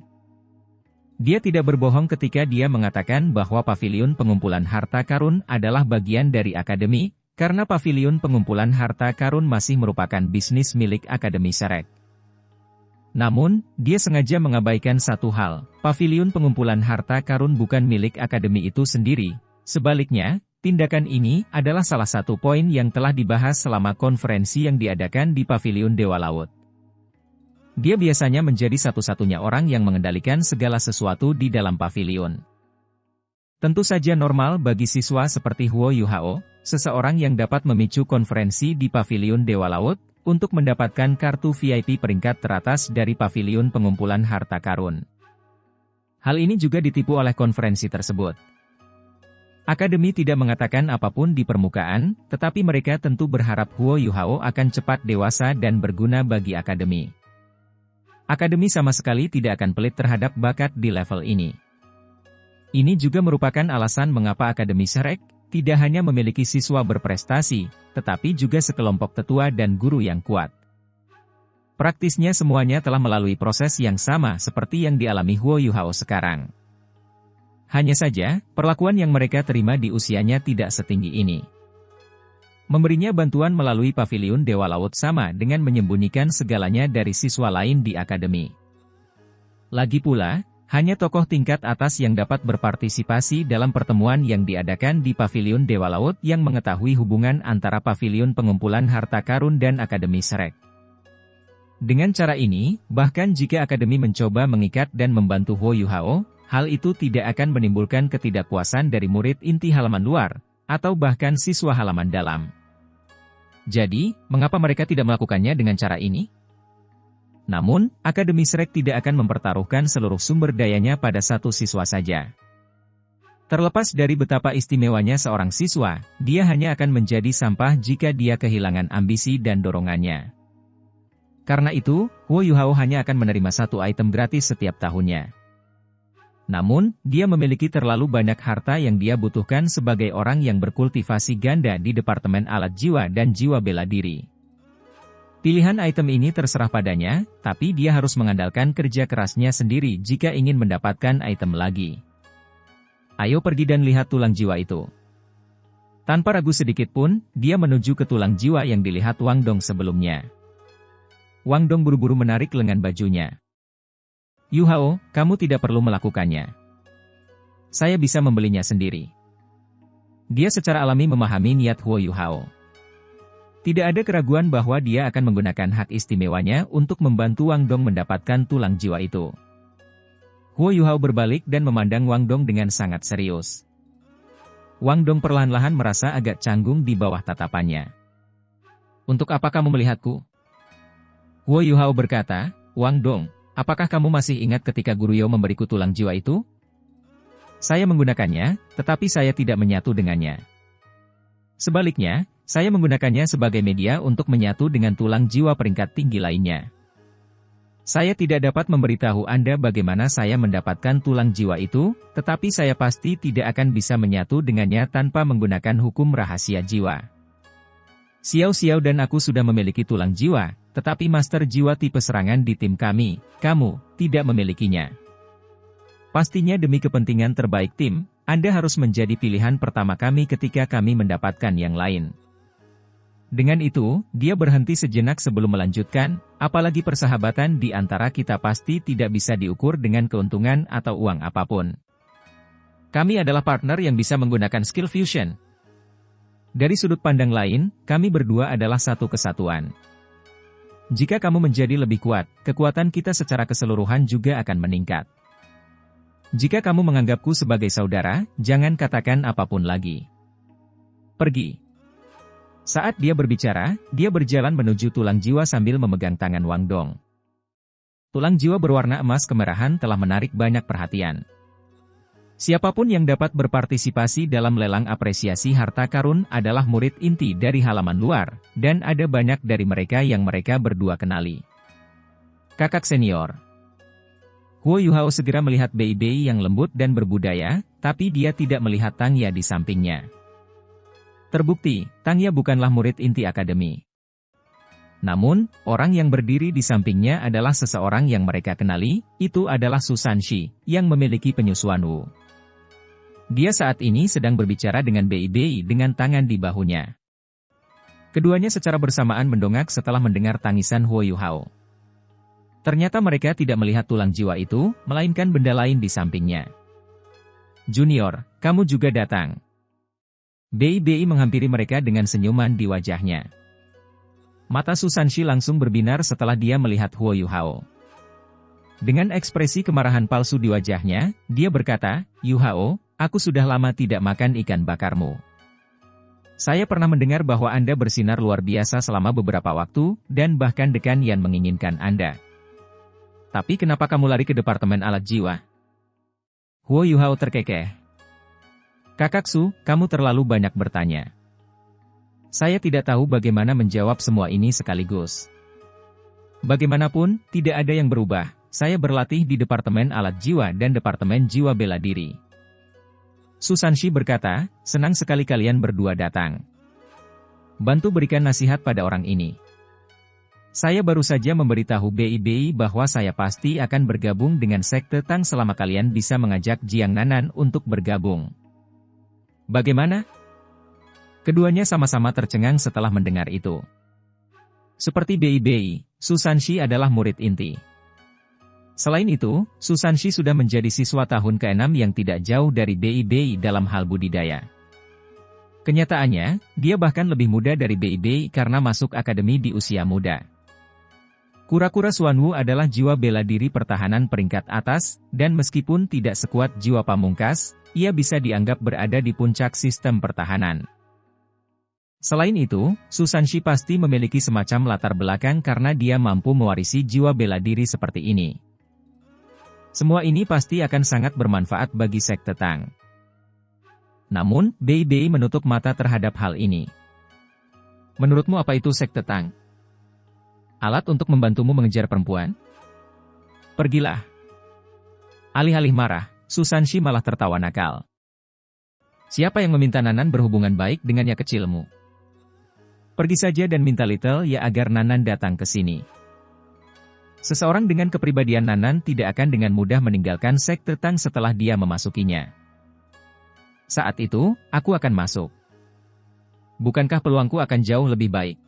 Dia tidak berbohong ketika dia mengatakan bahwa Paviliun Pengumpulan Harta Karun adalah bagian dari akademi, karena Paviliun Pengumpulan Harta Karun masih merupakan bisnis milik Akademi Serek. Namun, dia sengaja mengabaikan satu hal, Paviliun Pengumpulan Harta Karun bukan milik akademi itu sendiri. Sebaliknya, tindakan ini adalah salah satu poin yang telah dibahas selama konferensi yang diadakan di Paviliun Dewa Laut. Dia biasanya menjadi satu-satunya orang yang mengendalikan segala sesuatu di dalam paviliun. Tentu saja normal bagi siswa seperti Huo Yuhao, seseorang yang dapat memicu konferensi di Paviliun Dewa Laut, untuk mendapatkan kartu VIP peringkat teratas dari Paviliun Pengumpulan Harta Karun. Hal ini juga ditipu oleh konferensi tersebut. Akademi tidak mengatakan apapun di permukaan, tetapi mereka tentu berharap Huo Yuhao akan cepat dewasa dan berguna bagi akademi. Akademi sama sekali tidak akan pelit terhadap bakat di level ini. Ini juga merupakan alasan mengapa Akademi Serek tidak hanya memiliki siswa berprestasi, tetapi juga sekelompok tetua dan guru yang kuat. Praktisnya semuanya telah melalui proses yang sama seperti yang dialami Huo Yuhao sekarang. Hanya saja, perlakuan yang mereka terima di usianya tidak setinggi ini. Memberinya bantuan melalui paviliun Dewa Laut sama dengan menyembunyikan segalanya dari siswa lain di akademi. Lagi pula, hanya tokoh tingkat atas yang dapat berpartisipasi dalam pertemuan yang diadakan di paviliun Dewa Laut yang mengetahui hubungan antara paviliun pengumpulan harta karun dan Akademi Shrek. Dengan cara ini, bahkan jika akademi mencoba mengikat dan membantu Huo Yuhao, hal itu tidak akan menimbulkan ketidakpuasan dari murid inti halaman luar, atau bahkan siswa halaman dalam. Jadi, mengapa mereka tidak melakukannya dengan cara ini? Namun, Akademi Shrek tidak akan mempertaruhkan seluruh sumber dayanya pada satu siswa saja. Terlepas dari betapa istimewanya seorang siswa, dia hanya akan menjadi sampah jika dia kehilangan ambisi dan dorongannya. Karena itu, Huo Yuhao hanya akan menerima satu item gratis setiap tahunnya. Namun, dia memiliki terlalu banyak harta yang dia butuhkan sebagai orang yang berkultivasi ganda di Departemen Alat Jiwa dan Jiwa Bela Diri. Pilihan item ini terserah padanya, tapi dia harus mengandalkan kerja kerasnya sendiri jika ingin mendapatkan item lagi. Ayo pergi dan lihat tulang jiwa itu. Tanpa ragu sedikit pun, dia menuju ke tulang jiwa yang dilihat Wang Dong sebelumnya. Wang Dong buru-buru menarik lengan bajunya. Yuhao, kamu tidak perlu melakukannya. Saya bisa membelinya sendiri. Dia secara alami memahami niat Huo Yuhao. Tidak ada keraguan bahwa dia akan menggunakan hak istimewanya untuk membantu Wang Dong mendapatkan tulang jiwa itu. Huo Yuhao berbalik dan memandang Wang Dong dengan sangat serius. Wang Dong perlahan-lahan merasa agak canggung di bawah tatapannya. Untuk apa kamu melihatku? Huo Yuhao berkata, Wang Dong, apakah kamu masih ingat ketika Guru Yo memberiku tulang jiwa itu? Saya menggunakannya, tetapi saya tidak menyatu dengannya. Sebaliknya, saya menggunakannya sebagai media untuk menyatu dengan tulang jiwa peringkat tinggi lainnya. Saya tidak dapat memberitahu Anda bagaimana saya mendapatkan tulang jiwa itu, tetapi saya pasti tidak akan bisa menyatu dengannya tanpa menggunakan hukum rahasia jiwa. Xiao Xiao dan aku sudah memiliki tulang jiwa, tetapi master jiwa tipe serangan di tim kami, kamu, tidak memilikinya. Pastinya demi kepentingan terbaik tim, Anda harus menjadi pilihan pertama kami ketika kami mendapatkan yang lain. Dengan itu, dia berhenti sejenak sebelum melanjutkan, apalagi persahabatan di antara kita pasti tidak bisa diukur dengan keuntungan atau uang apapun. Kami adalah partner yang bisa menggunakan skill fusion. Dari sudut pandang lain, kami berdua adalah satu kesatuan. Jika kamu menjadi lebih kuat, kekuatan kita secara keseluruhan juga akan meningkat. Jika kamu menganggapku sebagai saudara, jangan katakan apapun lagi. Pergi. Saat dia berbicara, dia berjalan menuju tulang jiwa sambil memegang tangan Wang Dong. Tulang jiwa berwarna emas kemerahan telah menarik banyak perhatian. Siapapun yang dapat berpartisipasi dalam lelang apresiasi harta karun adalah murid inti dari halaman luar, dan ada banyak dari mereka yang mereka berdua kenali. Kakak senior. Huo Yuhao segera melihat Bei Bei yang lembut dan berbudaya, tapi dia tidak melihat Tangya di sampingnya. Terbukti, Tangya bukanlah murid inti akademi. Namun, orang yang berdiri di sampingnya adalah seseorang yang mereka kenali, itu adalah Su Sanshi, yang memiliki penyusuan Wu. Dia saat ini sedang berbicara dengan Bei Bei dengan tangan di bahunya. Keduanya secara bersamaan mendongak setelah mendengar tangisan Huo Yuhao. Ternyata mereka tidak melihat tulang jiwa itu, melainkan benda lain di sampingnya. Junior, kamu juga datang. Bei Bei menghampiri mereka dengan senyuman di wajahnya. Mata Su Sanshi langsung berbinar setelah dia melihat Huo Yuhao. Dengan ekspresi kemarahan palsu di wajahnya, dia berkata, Yuhao, aku sudah lama tidak makan ikan bakarmu. Saya pernah mendengar bahwa Anda bersinar luar biasa selama beberapa waktu, dan bahkan Dekan Yan menginginkan Anda. Tapi kenapa kamu lari ke Departemen Alat Jiwa? Huo Yuhao terkekeh. Kakak Su, kamu terlalu banyak bertanya. Saya tidak tahu bagaimana menjawab semua ini sekaligus. Bagaimanapun, tidak ada yang berubah. Saya berlatih di Departemen Alat Jiwa dan Departemen Jiwa Bela Diri. Su Sanshi berkata, senang sekali kalian berdua datang. Bantu berikan nasihat pada orang ini. Saya baru saja memberitahu Bei Bei bahwa saya pasti akan bergabung dengan Sekte Tang selama kalian bisa mengajak Jiang Nanan untuk bergabung. Bagaimana? Keduanya sama-sama tercengang setelah mendengar itu. Seperti Bei, Susanshi adalah murid inti. Selain itu, Susanshi sudah menjadi siswa tahun ke-6 yang tidak jauh dari Bei dalam hal budidaya. Kenyataannya, dia bahkan lebih muda dari Bei karena masuk akademi di usia muda. Kura-kura Xuanwu adalah jiwa bela diri pertahanan peringkat atas, dan meskipun tidak sekuat jiwa pamungkas, ia bisa dianggap berada di puncak sistem pertahanan. Selain itu, Susanshi pasti memiliki semacam latar belakang karena dia mampu mewarisi jiwa bela diri seperti ini. Semua ini pasti akan sangat bermanfaat bagi sekte Tang. Namun, Bei menutup mata terhadap hal ini. Menurutmu apa itu sekte Tang? Alat untuk membantumu mengejar perempuan? Pergilah. Alih-alih marah, Susanshi malah tertawa nakal. Siapa yang meminta Nanan berhubungan baik dengannya kecilmu? Pergi saja dan minta Little ya agar Nanan datang ke sini. Seseorang dengan kepribadian Nanan tidak akan dengan mudah meninggalkan sekte Tang setelah dia memasukinya. Saat itu, aku akan masuk. Bukankah peluangku akan jauh lebih baik?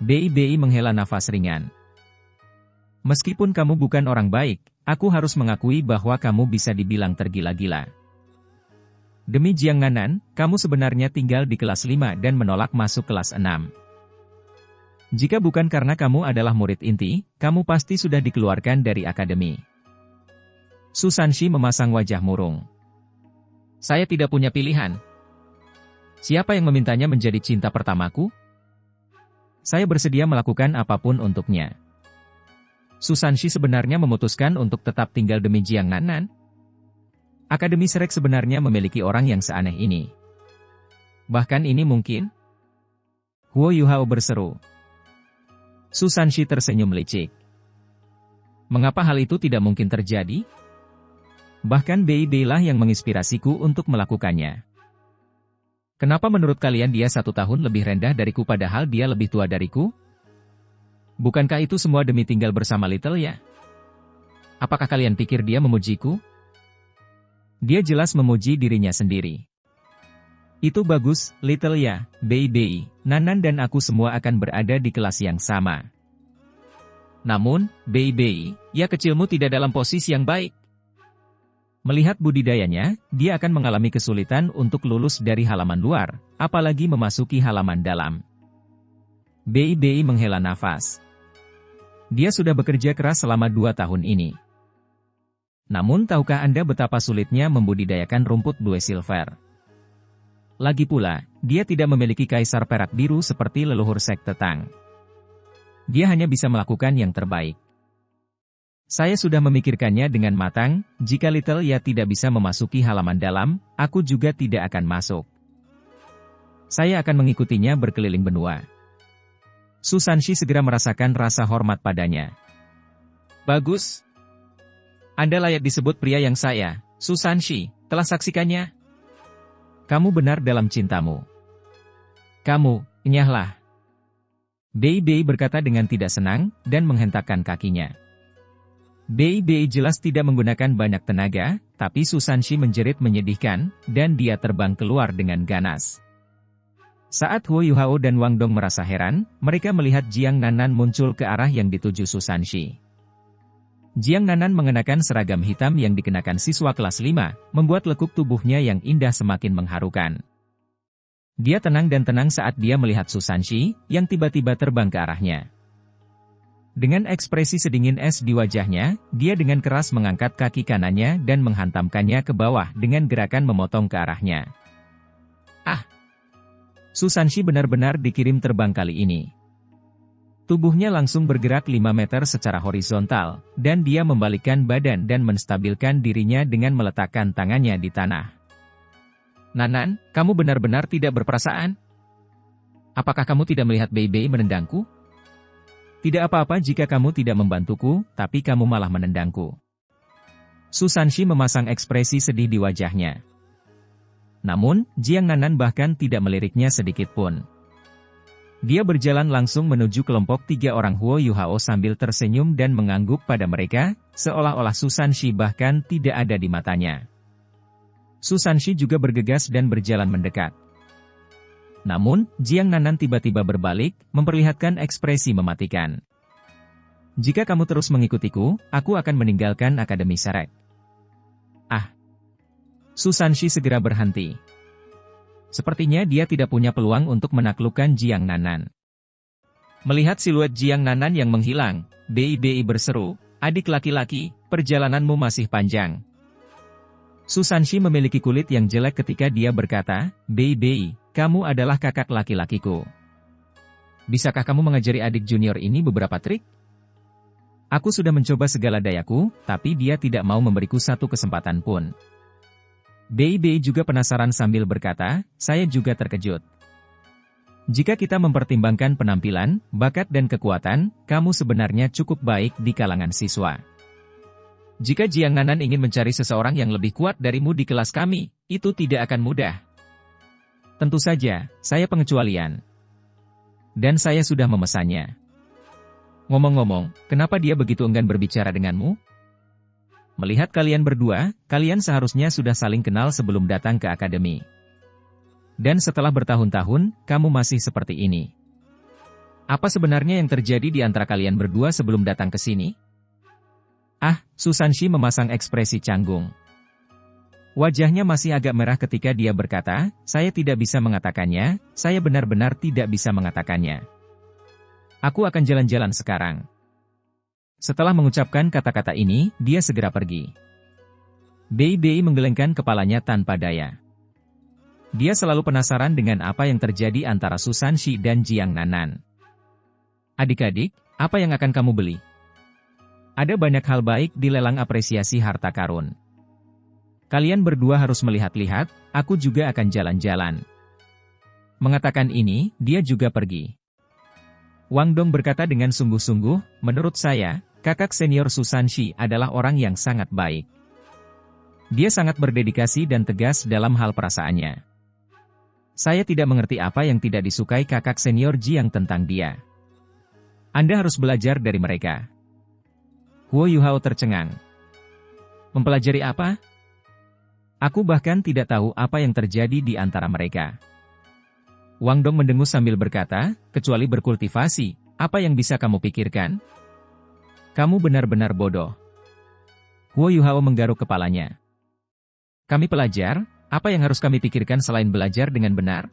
Bei menghela nafas ringan. Meskipun kamu bukan orang baik, aku harus mengakui bahwa kamu bisa dibilang tergila-gila. Demi Jiang Nanan, kamu sebenarnya tinggal di kelas 5 dan menolak masuk kelas 6. Jika bukan karena kamu adalah murid inti, kamu pasti sudah dikeluarkan dari akademi. Susanshi memasang wajah murung. Saya tidak punya pilihan. Siapa yang memintanya menjadi cinta pertamaku? Saya bersedia melakukan apapun untuknya. Susanshi sebenarnya memutuskan untuk tetap tinggal demi Jiang Nanan. Akademi Shrek sebenarnya memiliki orang yang seaneh ini. Bahkan ini mungkin? Huo Yuhao berseru. Susanshi tersenyum licik. Mengapa hal itu tidak mungkin terjadi? Bahkan Bei lah yang menginspirasiku untuk melakukannya. Kenapa menurut kalian dia 1 tahun lebih rendah dariku padahal dia lebih tua dariku? Bukankah itu semua demi tinggal bersama Little ya? Apakah kalian pikir dia memujiku? Dia jelas memuji dirinya sendiri. Itu bagus, Little ya, Bei, Nanan dan aku semua akan berada di kelas yang sama. Namun, Bei, ya kecilmu tidak dalam posisi yang baik. Melihat budidayanya, dia akan mengalami kesulitan untuk lulus dari halaman luar, apalagi memasuki halaman dalam. Bei menghela nafas. Dia sudah bekerja keras selama 2 tahun ini. Namun tahukah Anda betapa sulitnya membudidayakan rumput blue silver? Lagi pula, dia tidak memiliki kaisar perak biru seperti leluhur sekte Tang. Dia hanya bisa melakukan yang terbaik. Saya sudah memikirkannya dengan matang, jika Little ya tidak bisa memasuki halaman dalam, aku juga tidak akan masuk. Saya akan mengikutinya berkeliling benua. Susanshi segera merasakan rasa hormat padanya. Bagus. Anda layak disebut pria yang saya, Susanshi, telah saksikannya. Kamu benar dalam cintamu. Kamu, enyahlah. Bei berkata dengan tidak senang, dan menghentakkan kakinya. Bei jelas tidak menggunakan banyak tenaga, tapi Susanshi menjerit menyedihkan, dan dia terbang keluar dengan ganas. Saat Huo Yuhao dan Wang Dong merasa heran, mereka melihat Jiang Nanan muncul ke arah yang dituju Susanshi. Jiang Nanan mengenakan seragam hitam yang dikenakan siswa kelas 5, membuat lekuk tubuhnya yang indah semakin mengharukan. Dia tenang dan tenang saat dia melihat Susanshi, yang tiba-tiba terbang ke arahnya. Dengan ekspresi sedingin es di wajahnya, dia dengan keras mengangkat kaki kanannya dan menghantamkannya ke bawah dengan gerakan memotong ke arahnya. Ah! Susanshi benar-benar dikirim terbang kali ini. Tubuhnya langsung bergerak 5 meter secara horizontal, dan dia membalikkan badan dan menstabilkan dirinya dengan meletakkan tangannya di tanah. Nanan, kamu benar-benar tidak berperasaan? Apakah kamu tidak melihat Bei menendangku? Tidak apa-apa jika kamu tidak membantuku, tapi kamu malah menendangku. Susanshi memasang ekspresi sedih di wajahnya. Namun, Jiang Nanan bahkan tidak meliriknya sedikit pun. Dia berjalan langsung menuju kelompok 3 orang Huo Yuhao sambil tersenyum dan mengangguk pada mereka, seolah-olah Susanshi bahkan tidak ada di matanya. Susanshi juga bergegas dan berjalan mendekat. Namun, Jiang Nanan tiba-tiba berbalik, memperlihatkan ekspresi mematikan. Jika kamu terus mengikutiku, aku akan meninggalkan Akademi Serek. Ah! Su Sanshi segera berhenti. Sepertinya dia tidak punya peluang untuk menaklukkan Jiang Nanan. Melihat siluet Jiang Nanan yang menghilang, Bei berseru, "Adik laki-laki, perjalananmu masih panjang." Su Sanshi memiliki kulit yang jelek ketika dia berkata, Bei, kamu adalah kakak laki-lakiku. Bisakah kamu mengajari adik junior ini beberapa trik? Aku sudah mencoba segala dayaku, tapi dia tidak mau memberiku satu kesempatan pun. Bei juga penasaran sambil berkata, saya juga terkejut. Jika kita mempertimbangkan penampilan, bakat dan kekuatan, kamu sebenarnya cukup baik di kalangan siswa. Jika Jiang Nanan ingin mencari seseorang yang lebih kuat darimu di kelas kami, itu tidak akan mudah. Tentu saja, saya pengecualian. Dan saya sudah memesannya. Ngomong-ngomong, kenapa dia begitu enggan berbicara denganmu? Melihat kalian berdua, kalian seharusnya sudah saling kenal sebelum datang ke akademi. Dan setelah bertahun-tahun, kamu masih seperti ini. Apa sebenarnya yang terjadi di antara kalian berdua sebelum datang ke sini? Ah, Su Sanshi memasang ekspresi canggung. Wajahnya masih agak merah ketika dia berkata, saya tidak bisa mengatakannya, saya benar-benar tidak bisa mengatakannya. Aku akan jalan-jalan sekarang. Setelah mengucapkan kata-kata ini, dia segera pergi. Bei menggelengkan kepalanya tanpa daya. Dia selalu penasaran dengan apa yang terjadi antara Su Sanshi dan Jiang Nanan. Adik-adik, apa yang akan kamu beli? Ada banyak hal baik di lelang apresiasi harta karun. Kalian berdua harus melihat-lihat, aku juga akan jalan-jalan. Mengatakan ini, dia juga pergi. Wang Dong berkata dengan sungguh-sungguh, menurut saya, kakak senior Su Sanshi adalah orang yang sangat baik. Dia sangat berdedikasi dan tegas dalam hal perasaannya. Saya tidak mengerti apa yang tidak disukai kakak senior Jiang tentang dia. Anda harus belajar dari mereka. Huo Yuhao tercengang. Mempelajari apa? Aku bahkan tidak tahu apa yang terjadi di antara mereka. Wang Dong mendengus sambil berkata, kecuali berkultivasi, apa yang bisa kamu pikirkan? Kamu benar-benar bodoh. Huo Yuhao menggaruk kepalanya. Kami pelajar, apa yang harus kami pikirkan selain belajar dengan benar?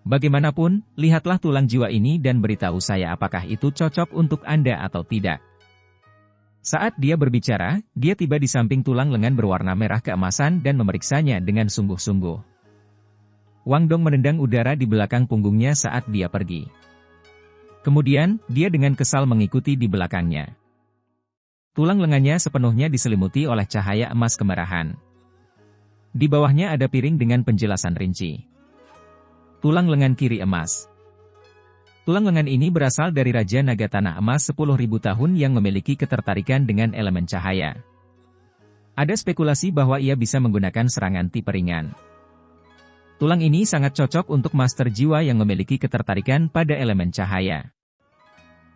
Bagaimanapun, lihatlah tulang jiwa ini dan beritahu saya apakah itu cocok untuk Anda atau tidak. Saat dia berbicara, dia tiba di samping tulang lengan berwarna merah keemasan dan memeriksanya dengan sungguh-sungguh. Wang Dong menendang udara di belakang punggungnya saat dia pergi. Kemudian, dia dengan kesal mengikuti di belakangnya. Tulang lengannya sepenuhnya diselimuti oleh cahaya emas kemerahan. Di bawahnya ada piring dengan penjelasan rinci. Tulang lengan kiri emas. Tulang lengan ini berasal dari Raja Naga Tanah Emas 10.000 tahun yang memiliki ketertarikan dengan elemen cahaya. Ada spekulasi bahwa ia bisa menggunakan serangan tipe ringan. Tulang ini sangat cocok untuk master jiwa yang memiliki ketertarikan pada elemen cahaya.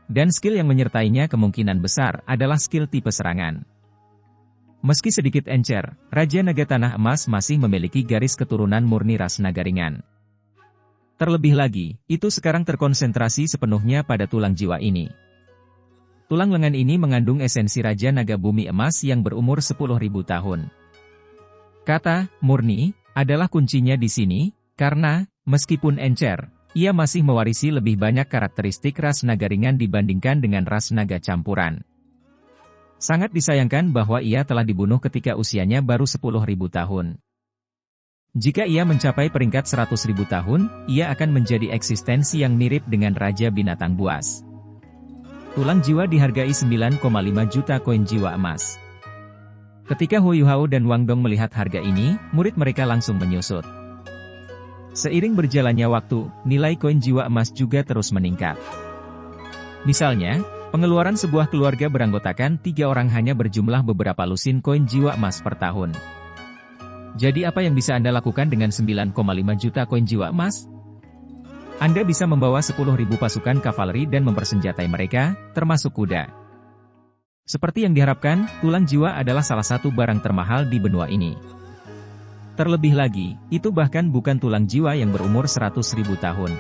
Dan skill yang menyertainya kemungkinan besar adalah skill tipe serangan. Meski sedikit encer, Raja Naga Tanah Emas masih memiliki garis keturunan murni ras naga ringan. Terlebih lagi, itu sekarang terkonsentrasi sepenuhnya pada tulang jiwa ini. Tulang lengan ini mengandung esensi Raja Naga Bumi Emas yang berumur 10.000 tahun. Kata murni adalah kuncinya di sini, karena, meskipun encer, ia masih mewarisi lebih banyak karakteristik ras naga ringan dibandingkan dengan ras naga campuran. Sangat disayangkan bahwa ia telah dibunuh ketika usianya baru 10.000 tahun. Jika ia mencapai peringkat 100.000 tahun, ia akan menjadi eksistensi yang mirip dengan Raja Binatang Buas. Tulang jiwa dihargai 9,5 juta koin jiwa emas. Ketika Huo Yuhao dan Wang Dong melihat harga ini, murid mereka langsung menyusut. Seiring berjalannya waktu, nilai koin jiwa emas juga terus meningkat. Misalnya, pengeluaran sebuah keluarga beranggotakan 3 orang hanya berjumlah beberapa lusin koin jiwa emas per tahun. Jadi apa yang bisa Anda lakukan dengan 9,5 juta koin jiwa emas? Anda bisa membawa 10.000 pasukan kavaleri dan mempersenjatai mereka, termasuk kuda. Seperti yang diharapkan, tulang jiwa adalah salah satu barang termahal di benua ini. Terlebih lagi, itu bahkan bukan tulang jiwa yang berumur 100.000 tahun.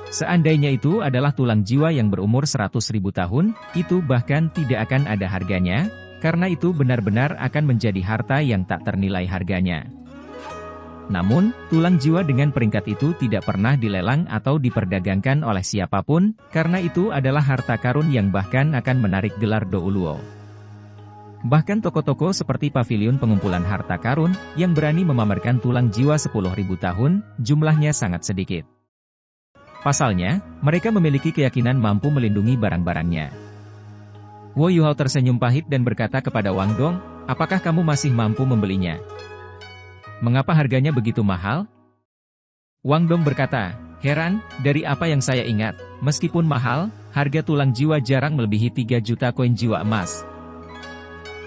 Seandainya itu adalah tulang jiwa yang berumur 100.000 tahun, itu bahkan tidak akan ada harganya, karena itu benar-benar akan menjadi harta yang tak ternilai harganya. Namun, tulang jiwa dengan peringkat itu tidak pernah dilelang atau diperdagangkan oleh siapapun, karena itu adalah harta karun yang bahkan akan menarik gelar Douluo. Bahkan toko-toko seperti paviliun pengumpulan harta karun, yang berani memamerkan tulang jiwa 10.000 tahun, jumlahnya sangat sedikit. Pasalnya, mereka memiliki keyakinan mampu melindungi barang-barangnya. Huo Yuhao tersenyum pahit dan berkata kepada Wang Dong, apakah kamu masih mampu membelinya? Mengapa harganya begitu mahal? Wang Dong berkata, heran, dari apa yang saya ingat, meskipun mahal, harga tulang jiwa jarang melebihi 3 juta koin jiwa emas.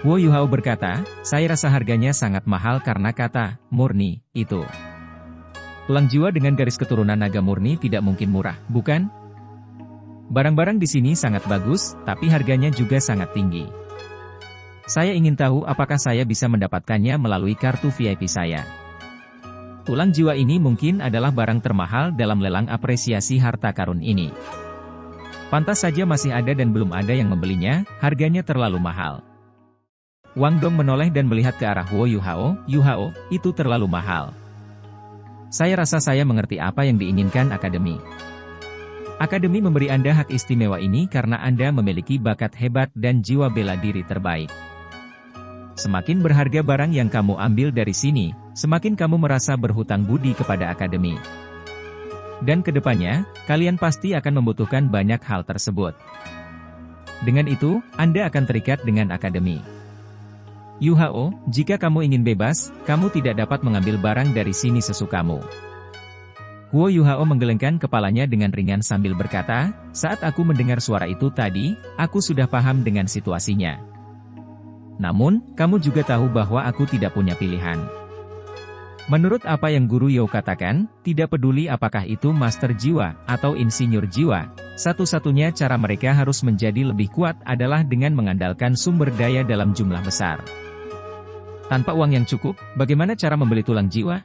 Huo Yuhao berkata, saya rasa harganya sangat mahal karena kata, murni, itu. Tulang jiwa dengan garis keturunan naga murni tidak mungkin murah, bukan? Barang-barang di sini sangat bagus, tapi harganya juga sangat tinggi. Saya ingin tahu apakah saya bisa mendapatkannya melalui kartu VIP saya. Tulang jiwa ini mungkin adalah barang termahal dalam lelang apresiasi harta karun ini. Pantas saja masih ada dan belum ada yang membelinya, harganya terlalu mahal. Wang Dong menoleh dan melihat ke arah Huo Yuhao, Yuhao, itu terlalu mahal. Saya rasa saya mengerti apa yang diinginkan Akademi. Akademi memberi Anda hak istimewa ini karena Anda memiliki bakat hebat dan jiwa bela diri terbaik. Semakin berharga barang yang kamu ambil dari sini, semakin kamu merasa berhutang budi kepada Akademi. Dan kedepannya, kalian pasti akan membutuhkan banyak hal tersebut. Dengan itu, Anda akan terikat dengan Akademi. Yuhao, jika kamu ingin bebas, kamu tidak dapat mengambil barang dari sini sesukamu. Huo Yuhao menggelengkan kepalanya dengan ringan sambil berkata, saat aku mendengar suara itu tadi, aku sudah paham dengan situasinya. Namun, kamu juga tahu bahwa aku tidak punya pilihan. Menurut apa yang Guru You katakan, tidak peduli apakah itu master jiwa atau insinyur jiwa, satu-satunya cara mereka harus menjadi lebih kuat adalah dengan mengandalkan sumber daya dalam jumlah besar. Tanpa uang yang cukup, bagaimana cara membeli tulang jiwa?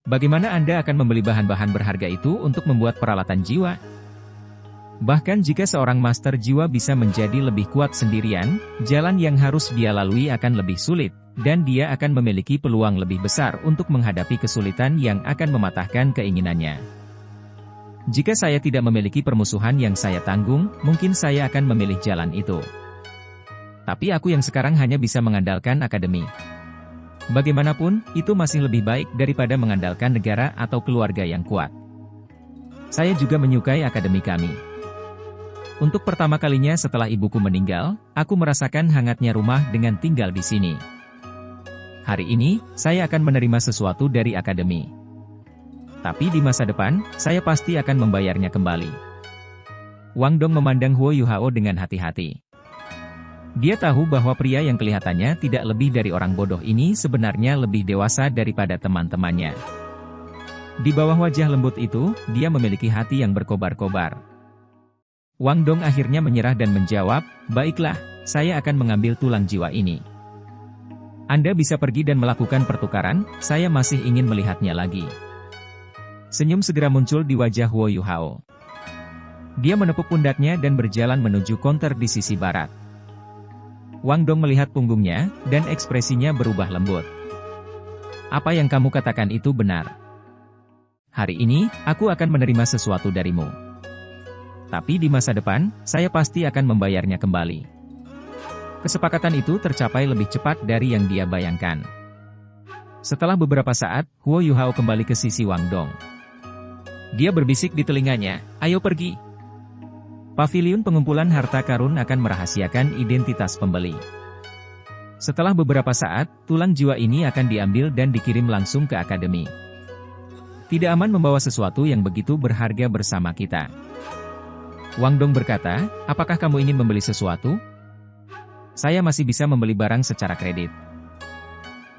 Bagaimana Anda akan membeli bahan-bahan berharga itu untuk membuat peralatan jiwa? Bahkan jika seorang master jiwa bisa menjadi lebih kuat sendirian, jalan yang harus dia lalui akan lebih sulit, dan dia akan memiliki peluang lebih besar untuk menghadapi kesulitan yang akan mematahkan keinginannya. Jika saya tidak memiliki permusuhan yang saya tanggung, mungkin saya akan memilih jalan itu. Tapi aku yang sekarang hanya bisa mengandalkan Akademi. Bagaimanapun, itu masih lebih baik daripada mengandalkan negara atau keluarga yang kuat. Saya juga menyukai Akademi kami. Untuk pertama kalinya setelah ibuku meninggal, aku merasakan hangatnya rumah dengan tinggal di sini. Hari ini, saya akan menerima sesuatu dari Akademi. Tapi di masa depan, saya pasti akan membayarnya kembali. Wang Dong memandang Huo Yuhao dengan hati-hati. Dia tahu bahwa pria yang kelihatannya tidak lebih dari orang bodoh ini sebenarnya lebih dewasa daripada teman-temannya. Di bawah wajah lembut itu, dia memiliki hati yang berkobar-kobar. Wang Dong akhirnya menyerah dan menjawab, baiklah, saya akan mengambil tulang jiwa ini. Anda bisa pergi dan melakukan pertukaran, saya masih ingin melihatnya lagi. Senyum segera muncul di wajah Huo Yuhao. Dia menepuk pundaknya dan berjalan menuju konter di sisi barat. Wang Dong melihat punggungnya, dan ekspresinya berubah lembut. Apa yang kamu katakan itu benar. Hari ini, aku akan menerima sesuatu darimu. Tapi di masa depan, saya pasti akan membayarnya kembali. Kesepakatan itu tercapai lebih cepat dari yang dia bayangkan. Setelah beberapa saat, Huo Yuhao kembali ke sisi Wang Dong. Dia berbisik di telinganya, ayo pergi. Paviliun pengumpulan harta karun akan merahasiakan identitas pembeli. Setelah beberapa saat, tulang jiwa ini akan diambil dan dikirim langsung ke Akademi. Tidak aman membawa sesuatu yang begitu berharga bersama kita. Wang Dong berkata, apakah kamu ingin membeli sesuatu? Saya masih bisa membeli barang secara kredit.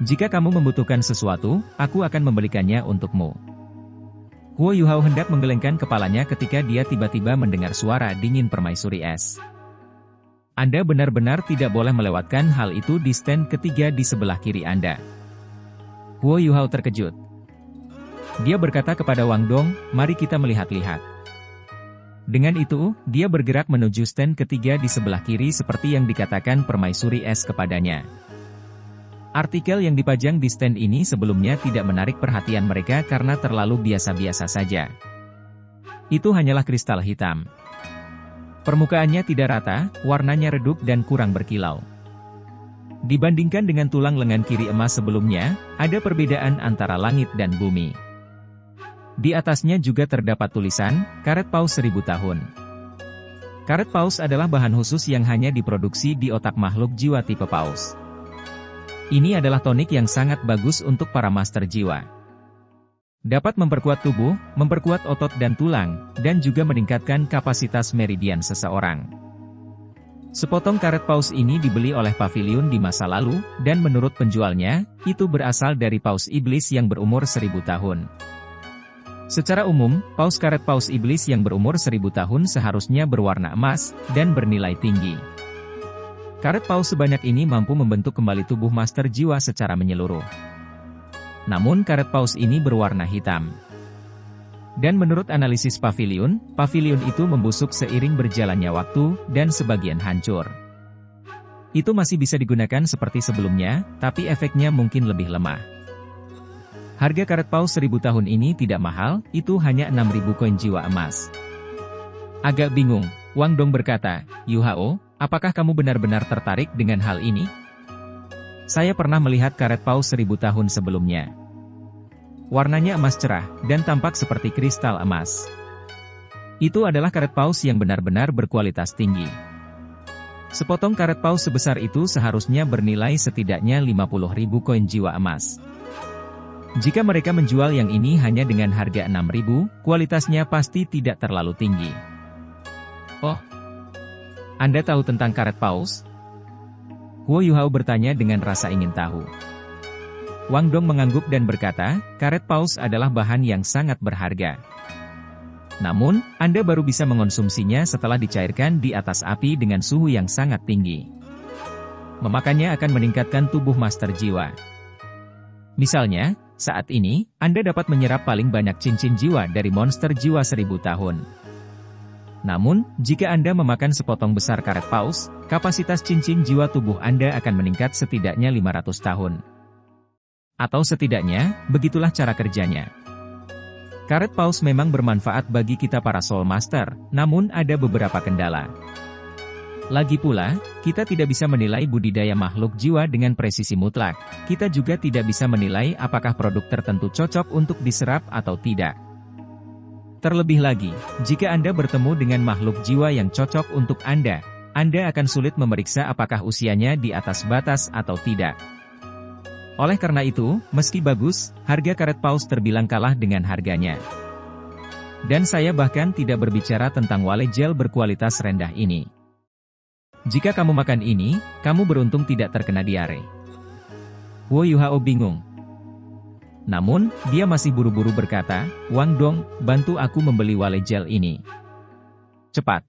Jika kamu membutuhkan sesuatu, aku akan membelikannya untukmu. Huo Yuhao hendak menggelengkan kepalanya ketika dia tiba-tiba mendengar suara dingin permaisuri es. Anda benar-benar tidak boleh melewatkan hal itu di stand ketiga di sebelah kiri Anda. Huo Yuhao terkejut. Dia berkata kepada Wang Dong, mari kita melihat-lihat. Dengan itu, dia bergerak menuju stand ketiga di sebelah kiri seperti yang dikatakan permaisuri es kepadanya. Artikel yang dipajang di stand ini sebelumnya tidak menarik perhatian mereka karena terlalu biasa-biasa saja. Itu hanyalah kristal hitam. Permukaannya tidak rata, warnanya redup dan kurang berkilau. Dibandingkan dengan tulang lengan kiri emas sebelumnya, ada perbedaan antara langit dan bumi. Di atasnya juga terdapat tulisan, karet paus 1000 tahun. Karet paus adalah bahan khusus yang hanya diproduksi di otak makhluk jiwa tipe paus. Ini adalah tonik yang sangat bagus untuk para master jiwa. Dapat memperkuat tubuh, memperkuat otot dan tulang, dan juga meningkatkan kapasitas meridian seseorang. Sepotong karet paus ini dibeli oleh Pavilion di masa lalu, dan menurut penjualnya, itu berasal dari paus iblis yang berumur 1000 tahun. Secara umum, paus karet paus iblis yang berumur 1000 tahun seharusnya berwarna emas, dan bernilai tinggi. Karet paus sebanyak ini mampu membentuk kembali tubuh master jiwa secara menyeluruh. Namun karet paus ini berwarna hitam. Dan menurut analisis Pavilion itu membusuk seiring berjalannya waktu, dan sebagian hancur. Itu masih bisa digunakan seperti sebelumnya, tapi efeknya mungkin lebih lemah. Harga karet paus 1000 tahun ini tidak mahal, itu hanya 6.000 koin jiwa emas. Agak bingung, Wang Dong berkata, Yuhao, apakah kamu benar-benar tertarik dengan hal ini? Saya pernah melihat karet paus 1000 tahun sebelumnya. Warnanya emas cerah, dan tampak seperti kristal emas. Itu adalah karet paus yang benar-benar berkualitas tinggi. Sepotong karet paus sebesar itu seharusnya bernilai setidaknya 50.000 koin jiwa emas. Jika mereka menjual yang ini hanya dengan harga 6.000, kualitasnya pasti tidak terlalu tinggi. Oh, Anda tahu tentang karet paus? Huo Yuhao bertanya dengan rasa ingin tahu. Wang Dong mengangguk dan berkata, karet paus adalah bahan yang sangat berharga. Namun, Anda baru bisa mengonsumsinya setelah dicairkan di atas api dengan suhu yang sangat tinggi. Memakannya akan meningkatkan tubuh master jiwa. Misalnya, saat ini, Anda dapat menyerap paling banyak cincin jiwa dari monster jiwa 1000 tahun. Namun, jika Anda memakan sepotong besar karet paus, kapasitas cincin jiwa tubuh Anda akan meningkat setidaknya 500 tahun. Atau setidaknya, begitulah cara kerjanya. Karet paus memang bermanfaat bagi kita para Soul Master, namun ada beberapa kendala. Lagi pula, kita tidak bisa menilai budidaya makhluk jiwa dengan presisi mutlak. Kita juga tidak bisa menilai apakah produk tertentu cocok untuk diserap atau tidak. Terlebih lagi, jika Anda bertemu dengan makhluk jiwa yang cocok untuk Anda akan sulit memeriksa apakah usianya di atas batas atau tidak. Oleh karena itu, meski bagus, harga karet paus terbilang kalah dengan harganya. Dan saya bahkan tidak berbicara tentang wale gel berkualitas rendah ini. Jika kamu makan ini, kamu beruntung tidak terkena diare. Huo Yuhao bingung. Namun, dia masih buru-buru berkata, Wang Dong, bantu aku membeli wale gel ini. Cepat.